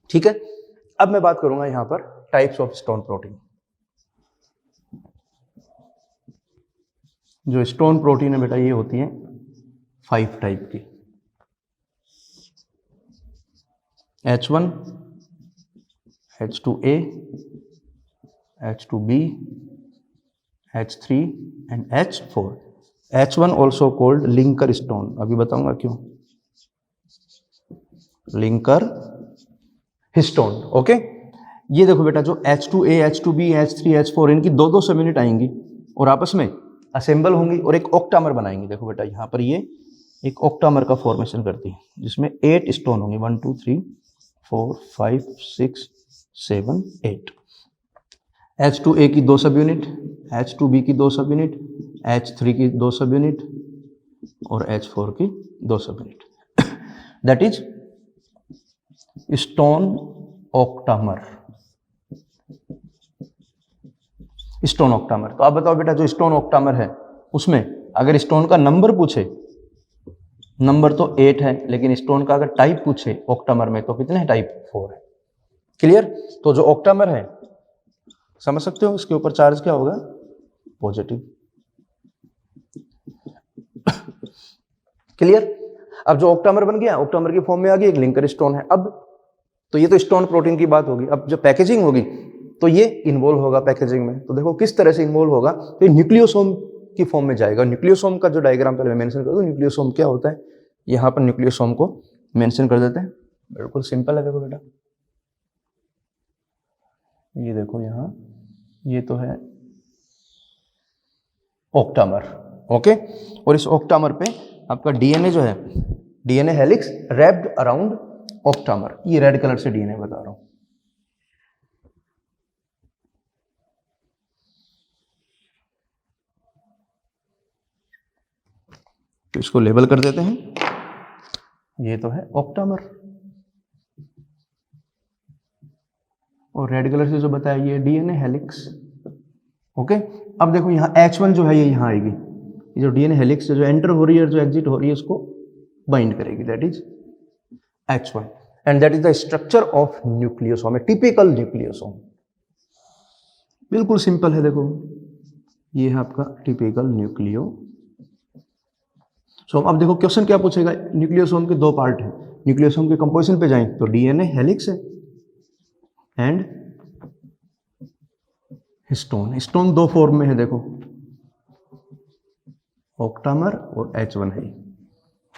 ठीक है, अब मैं बात करूंगा यहां पर टाइप्स ऑफ स्टोन प्रोटीन। जो स्टोन प्रोटीन है बेटा, ये होती है 5 टाइप की। H1, H2A, H2B, H3 and H4। H1 also cold linker stone, अभी बताऊंगा क्यों, लिंकर हिस्टोन। ओके, ये देखो बेटा, जो H2A, H2B, H3, H4 इनकी दो दो सब यूनिट आएंगी और आपस में असेंबल होंगी और एक ऑक्टामर बनाएंगी। देखो बेटा, यहाँ पर ये एक ऑक्टामर का फॉर्मेशन करती है जिसमें 8 स्टोन होंगे, 1 2 3 4 5 6 7 8। H2A की दो सब यूनिट, H2B की दो सब यूनिट, H3 की दो सब यूनिट और H4 की दो सब unit, that is stone octamer. Stone octamer. तो आप बताओ बेटा, जो स्टोन ऑक्टामर है उसमें अगर स्टोन का नंबर पूछे, नंबर तो 8 है, लेकिन स्टोन का अगर टाइप पूछे ऑक्टामर में तो कितने हैं, टाइप 4 है। क्लियर? तो जो ऑक्टामर है, समझ सकते हो इसके ऊपर चार्ज क्या होगा, पॉजिटिव। क्लियर? अब जो ऑक्टामर बन गया, ऑक्टामर की फॉर्म में आ गई, एक लिंकर स्टोन है। अब तो ये तो स्टोन प्रोटीन की बात होगी। अब जब पैकेजिंग होगी तो ये इन्वॉल्व होगा पैकेजिंग में। तो देखो किस तरह से इन्वॉल्व होगा, तो न्यूक्लियोसोम की फॉर्म में जाएगा। न्यूक्लियोसोम का जो डायग्राम पहले मैं मेंशन कर दूं, न्यूक्लियोसोम क्या होता है, यहाँ पर न्यूक्लियोसोम को मेंशन कर देते हैं। बिल्कुल सिंपल है। देखो बेटा, ये देखो यहाँ, ये तो है ऑक्टामर। ओके, और इस ऑक्टामर पे आपका डीएनए जो है, DNA helix wrapped around octamer. ये रेड कलर से डीएनए बता रहा हूं। तो इसको लेबल कर देते हैं, ये तो है ऑक्टामर, और रेड कलर से जो बताया ये डीएनए हेलिक्स। ओके, अब देखो यहाँ H1 जो है ये यहाँ आएगी, ये जो डीएनए हेलिक्स जो एंटर हो रही है, जो एग्जिट हो रही है, उसको बाइंड करेगी, that is H1, and that is the structure of nucleosome, typical nucleosome. बिल्कुल सिंपल है। देखो ये है आपका टिपिकल न्यूक्लियोसोम। अब देखो क्वेश्चन क्या पूछेगा, न्यूक्लियोसोम के दो पार्ट हैं। न्यूक्लियोसोम के कंपोजिशन पे जाएं तो डीएनए हेलिक्स है एंड हिस्टोन। हिस्टोन दो फॉर्म में है, देखो ऑक्टामर और H1 है।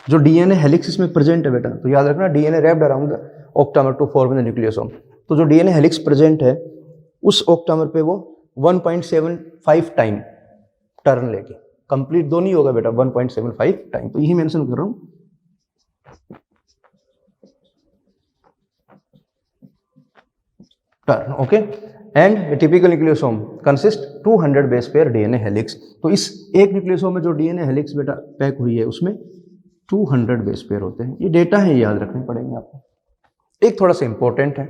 जो डीएनए हेलिक्स इसमें प्रेजेंट है बेटा, तो याद रखना, DNA wrapped around the octamer to form the nucleosome. तो जो डीएनए हेलिक्स प्रेजेंट है उस ऑक्टामर पे वो 1.75 टाइम टर्न लेके, कंप्लीट दो नहीं होगा बेटा, 1.75 टाइम, तो यही मेंशन कर रहा हूं। Turn. Okay, and typical nucleosome consist 200 base pair DNA helix. तो इस एक न्यूक्लियोसोम में जो डीएनए हेलिक्स बेटा पैक हुई है उसमें 200 बेस पेयर होते हैं। ये डेटा है, याद रखने पड़ेंगे आपको। एक थोड़ा सा इंपॉर्टेंट है,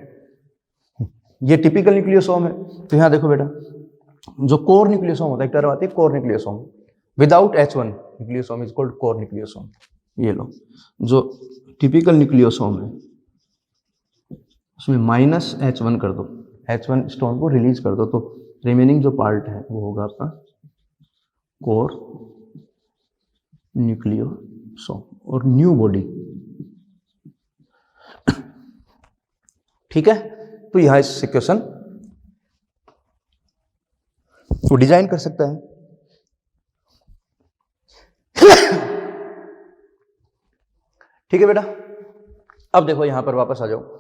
ये टिपिकल न्यूक्लियोसोम है। तो यहां देखो बेटा, जो कोर न्यूक्लियोसोम होता है, एक टर्म आती है core nucleosome, without H1 nucleosome is called core nucleosome. ये लो, जो टिपिकल न्यूक्लियोसोम है उसमें -H1 कर दो, H1 स्टोन को रिलीज कर दो, तो रिमेनिंग जो पार्ट है वो होगा आपका कोर न्यूक्लियोसोम और न्यू बॉडी। ठीक है, तो यहां इससे क्वेश्चन वो डिजाइन कर सकता है। ठीक है बेटा, अब देखो यहां पर वापस आ जाओ।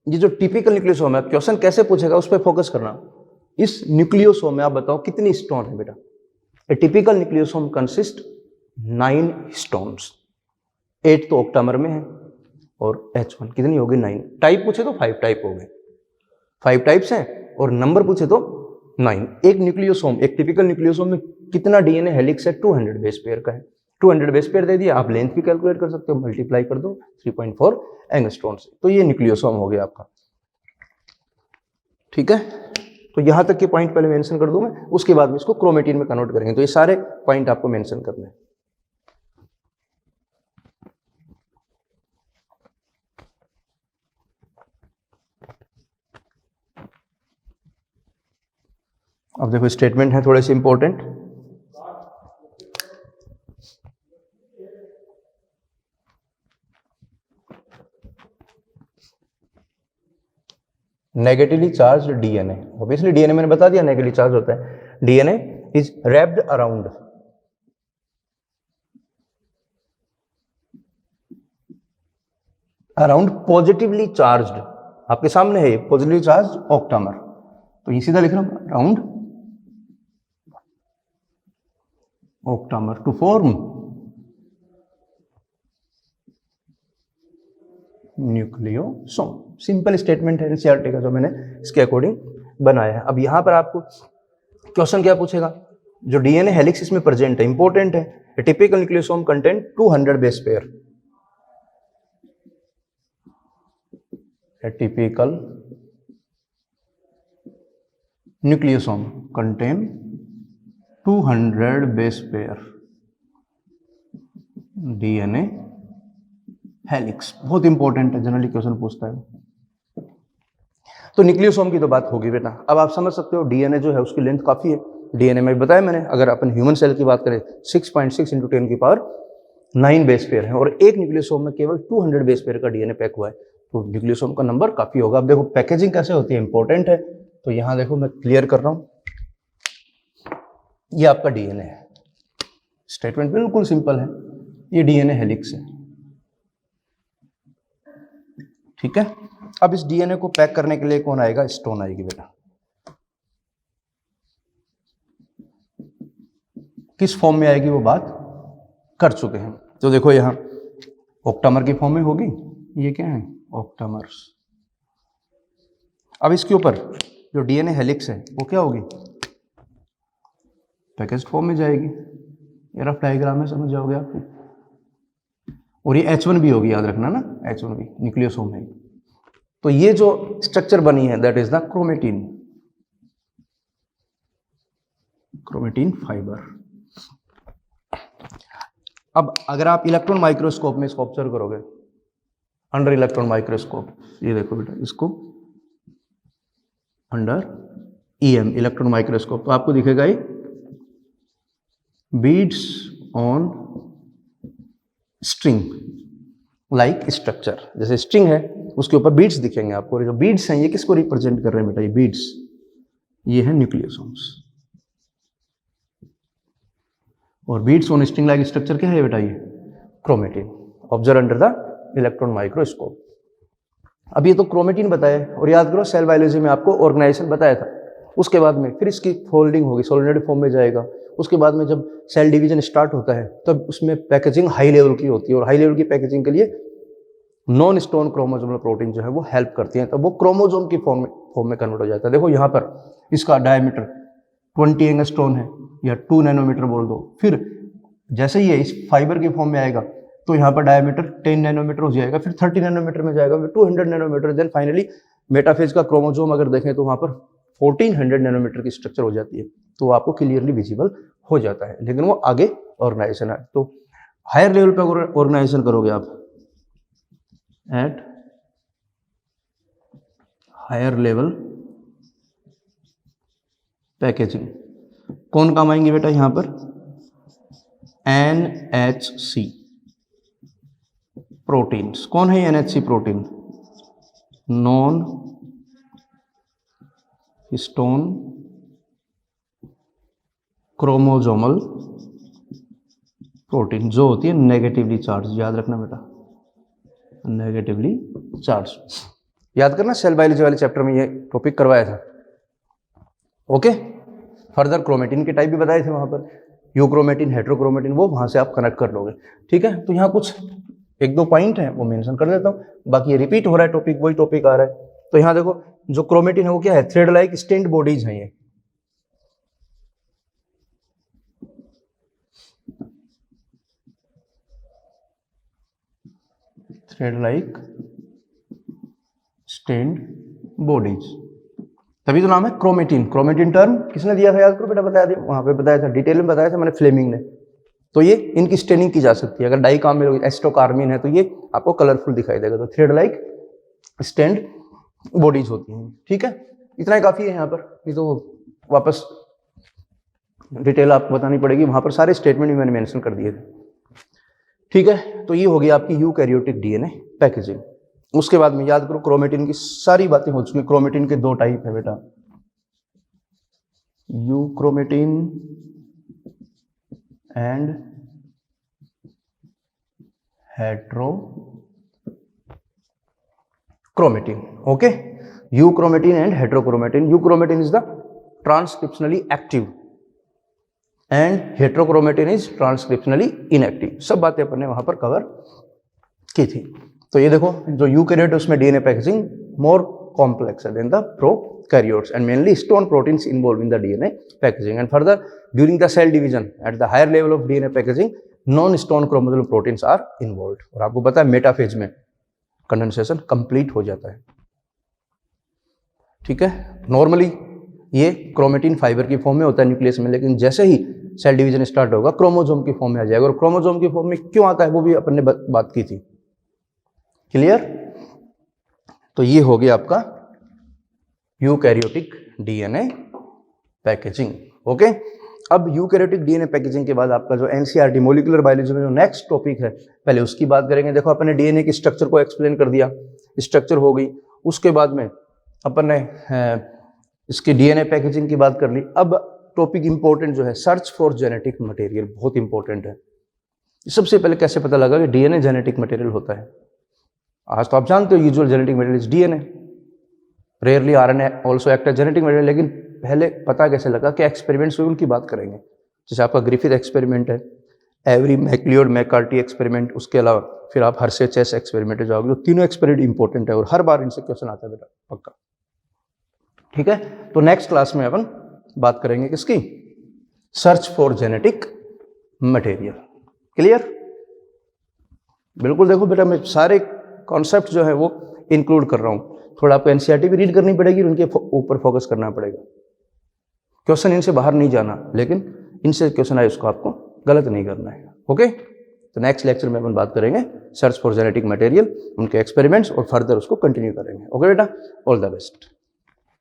ये जो टिपिकल न्यूक्लियोसोम है, क्वेश्चन कैसे पूछेगा उस पर फोकस करना। इस न्यूक्लियोसोम में आप बताओ कितनी स्टोन है बेटा। ए टिपिकल न्यूक्लियोसोम कंसिस्ट 9 स्टोन्स। 8 तो ऑक्टामर में है और H1 कितनी होगी, 9। टाइप पूछे तो 5 टाइप हो गए, 5 टाइप्स हैं, और नंबर पूछे तो 9। एक न्यूक्लियोसोम, एक टिपिकल न्यूक्लियोसोम में कितना डीएनए हेलिक्स है, 200 बेस पेयर का है। 200 बेस पेयर दे दिया, आप लेंथ भी कैलकुलेट कर सकते हो, मल्टीप्लाई कर दो 3.4 एंगस्ट्रॉन से, तो ये न्यूक्लियोसोम हो गया आपका। ठीक है, तो यहां तक के पॉइंट पहले मेंशन कर दूं मैं, उसके बाद में इसको क्रोमेटिन में कन्वर्ट करेंगे। तो ये सारे पॉइंट आपको मेंशन करने हैं। अब देखो स्टेटमेंट है थोड़े से important. Negatively charge DNA, obviously DNA मैंने बता दिया नेगेटिवली चार्ज होता है। DNA is wrapped around around positively charged, आपके सामने है पॉजिटिवली चार्ज ऑक्टामर, तो ये सीधा लिख रहा हूं around octamer to form nucleosome. Simple statement है एनसीईआरटी का जो मैंने इसके अकॉर्डिंग बनाया है। अब यहां पर आपको क्वेश्चन क्या पूछेगा, जो डीएनए हेलिक्स इसमें प्रेजेंट है इंपॉर्टेंट है, typical nucleosome content 200 base pair, typical nucleosome contain 200 base pair DNA helix, बहुत इंपॉर्टेंट है, जनरली क्वेश्चन पूछता है। तो न्यूक्लियोसोम की तो बात होगी बेटा। अब आप समझ सकते हो डीएनए जो है उसकी लेंथ काफी है। डीएनए में बताया मैंने, अगर अपन ह्यूमन सेल की बात करें 6.6 × 10⁹ बेस पेयर है, और एक न्यूक्लियोसोम में केवल 200 बेस पेयर का डीएनए पैक हुआ है, तो न्यूक्लियोसोम का नंबर काफी होगा। अब देखो पैकेजिंग कैसे होती है इंपॉर्टेंट है, तो यहां देखो मैं क्लियर कर रहा हूं, ये आपका डीएनए है, स्टेटमेंट बिल्कुल सिंपल है, ये डीएनए हेलिक्स है, ठीक है। अब इस डीएनए को पैक करने के लिए कौन आएगा, स्टोन आएगी बेटा। किस फॉर्म में आएगी वो बात कर चुके हैं। तो देखो यहां ऑक्टामर की फॉर्म में होगी, ये क्या है ऑक्टामर्स। अब इसके ऊपर जो डीएनए हेलिक्स है वो क्या होगी, पैकेज फॉर्म में जाएगी, ये रफ डायग्राम है, समझ जाओगे आप। और ये H1 भी होगी, याद रखना ना, H1 भी न्यूक्लियोसोम है। तो ये जो स्ट्रक्चर बनी है that is the chromatin, chromatin fibre. अब अगर आप इलेक्ट्रॉन माइक्रोस्कोप में इसको ऑब्जर्व करोगे, अंडर इलेक्ट्रॉन माइक्रोस्कोप, ये देखो बेटा इसको अंडर ईएम इलेक्ट्रॉन माइक्रोस्कोप, तो आपको दिखेगा ये beads on string like structure, जैसे स्ट्रिंग है उसके ऊपर बीड्स दिखेंगे आपको। जो बीड्स हैं ये किसको रिप्रेजेंट कर रहे हैं बेटा, ये बीड्स, ये है न्यूक्लियोसोम्स। और beads on string like structure क्या है बेटा, ये chromatin, observe under the electron microscope. अब ये तो क्रोमेटिन बताया, और याद करो सेल बायोलॉजी में आपको ऑर्गेनाइजेशन बताया था। उसके बाद में फिर इसकी फोल्डिंग होगी, सोलिनोइड फॉर्म में जाएगा। उसके बाद में जब सेल डिवीजन स्टार्ट होता है तब उसमें पैकेजिंग हाई लेवल की होती है, और हाई लेवल की पैकेजिंग के लिए नॉन स्टोन क्रोमोसोमल प्रोटीन जो है वो हेल्प करती हैं, तब वो क्रोमोसोम की फॉर्म में कन्वर्ट हो जाता है। देखो यहाँ पर इसका डायमीटर 20 एंगस्ट्रॉन है, या 2 नैनोमीटर बोल दो। फिर जैसे ही ये इस फाइबर की फॉर्म में आएगा तो यहाँ पर डायमीटर 10 नैनोमीटर हो जाएगा, फिर 30 नैनोमीटर में जाएगा, फिर 200 नैनोमीटर, देन फाइनली मेटाफेज का क्रोमोसोम अगर देखें तो वहाँ पर 1400 नैनोमीटर की स्ट्रक्चर हो जाती है, तो आपको क्लियरली विजिबल हो जाता है। लेकिन वो आगे ऑर्गेनाइजेशन है, तो हायर लेवल पर ऑर्गेनाइजेशन करोगे आप एट हायर लेवल पैकेजिंग, कौन काम आएंगे बेटा यहाँ पर, NHC प्रोटीन्स। कौन है NHC protein, non histone chromosomal protein, जो होती है नेगेटिवली चार्ज, याद रखना बेटा, नेगेटिवली चार्ज। याद करना सेल बायोलॉजी वाले चैप्टर में ये टॉपिक करवाया था। ओके, फर्दर क्रोमेटिन के टाइप भी बताए थे वहां पर, यूक्रोमेटिन, हेट्रोक्रोमेटिन, वो वहां से आप कनेक्ट कर लोगे। ठीक है, तो यहाँ कुछ 1-2 पॉइंट है वो मेंशन कर देता हूँ, बाकी ये रिपीट हो रहा है टॉपिक, वही टॉपिक आ रहा है। तो यहाँ देखो जो क्रोमेटिन है वो क्या है, थ्रेड लाइक स्टेंड बॉडीज हैं ये। थ्रेड लाइक स्टेंड बॉडीज, तभी तो नाम है क्रोमेटिन। क्रोमेटिन टर्म किसने दिया था, याद करो बेटा, बताया था वहां पे, बताया था डिटेल में, बताया था मैंने, फ्लेमिंग ने। तो ये इनकी स्टेनिंग की जा सकती है, अगर डाई कार्बाइल एस्टोकार्बिन है तो ये आपको कलरफुल दिखाई देगा, तो थ्रेड लाइक स्टेंड बॉडीज होती हैं। ठीक है, इतना ही काफी है यहाँ पर, ये तो वापस डिटेल आपको बतानी पड़ेगी, वहां पर सारे स्टेटमेंट भी मैंने मेंशन कर दिए थे। ठीक है, तो ये होगी आपकी यूकैरियोटिक डीएनए पैकेजिंग। उसके बाद में याद करो क्रोमेटिन की सारी बातें हो चुकी। क्रोमेटिन के 2 टाइप है बेटा, euchromatin and heterochromatin. chromatin. Okay, euchromatin and heterochromatin. Euchromatin is the transcriptionally active and heterochromatin is transcriptionally inactive. सब बातें अपन ने वहां पर कवर की थी. तो ये देखो जो यूकैरियोट है उसमें DNA packaging more complex than the prokaryotes and mainly stone proteins involved in the DNA packaging. And further, during the cell division at the higher level of DNA packaging, non-stone chromosomal proteins are involved. और आपको पता है metaphase में condensation complete हो जाता है. ठीक है, नॉर्मली ये क्रोमेटिन फाइबर की फॉर्म में होता है न्यूक्लियस में, लेकिन जैसे ही सेल डिवीजन स्टार्ट होगा क्रोमोसोम की फॉर्म में आ जाएगा. और क्रोमोसोम की फॉर्म में क्यों आता है वो भी अपन ने बात की थी. क्लियर? तो ये हो गया आपका यूकैरियोटिक डीएनए पैकेजिंग. ओके, अब यूकैरियोटिक डीएनए पैकेजिंग के बाद आपका जो एनसीईआरटी मॉलिक्यूलर बायोलॉजी में जो नेक्स्ट टॉपिक है पहले उसकी बात करेंगे. देखो अपन ने डीएनए की स्ट्रक्चर को एक्सप्लेन कर दिया, स्ट्रक्चर हो गई. उसके बाद में अपन ने इसकी डीएनए पैकेजिंग की बात कर ली. अब टॉपिक इंपॉर्टेंट जो है सर्च फॉर जेनेटिक मटेरियल, बहुत इंपॉर्टेंट है. सबसे पहले कैसे पता लगा कि डीएनए जेनेटिक मटेरियल होता है? आज तो आप जानते हो usual genetic material is DNA, rarely RNA also act as genetic material. लेकिन पहले पता कैसे लगा कि एक्सपेरिमेंट्स हुए उनकी बात करेंगे. जैसे आपका ग्रिफिथ एक्सपेरिमेंट है, एवरी मैक्लियोड मैकार्टी एक्सपेरिमेंट, उसके अलावा फिर आप हर्शे चेस एक्सपेरिमेंट जाओगे. जो तीनों एक्सपेरिमेंट इंपॉर्टेंट है और हर बार इनसे क्वेश्चन आता है बेटा पक्का. ठीक है, तो नेक्स्ट क्लास में अपन बात करेंगे किसकी? Search for genetic material. Clear? बिल्कुल. देखो बेटा मैं सारे कॉन्सेप्ट जो है वो इंक्लूड कर रहा हूं. थोड़ा आपको एनसीईआरटी भी रीड करनी पड़ेगी, उनके ऊपर फोकस करना पड़ेगा. क्वेश्चन इनसे बाहर नहीं जाना, लेकिन इनसे क्वेश्चन आए उसको आपको गलत नहीं करना है. ओके, तो नेक्स्ट लेक्चर में अपन बात करेंगे सर्च फॉर जेनेटिक मटेरियल, उनके एक्सपेरिमेंट्स और फर्दर उसको कंटिन्यू करेंगे. ओके बेटा, ऑल द बेस्ट.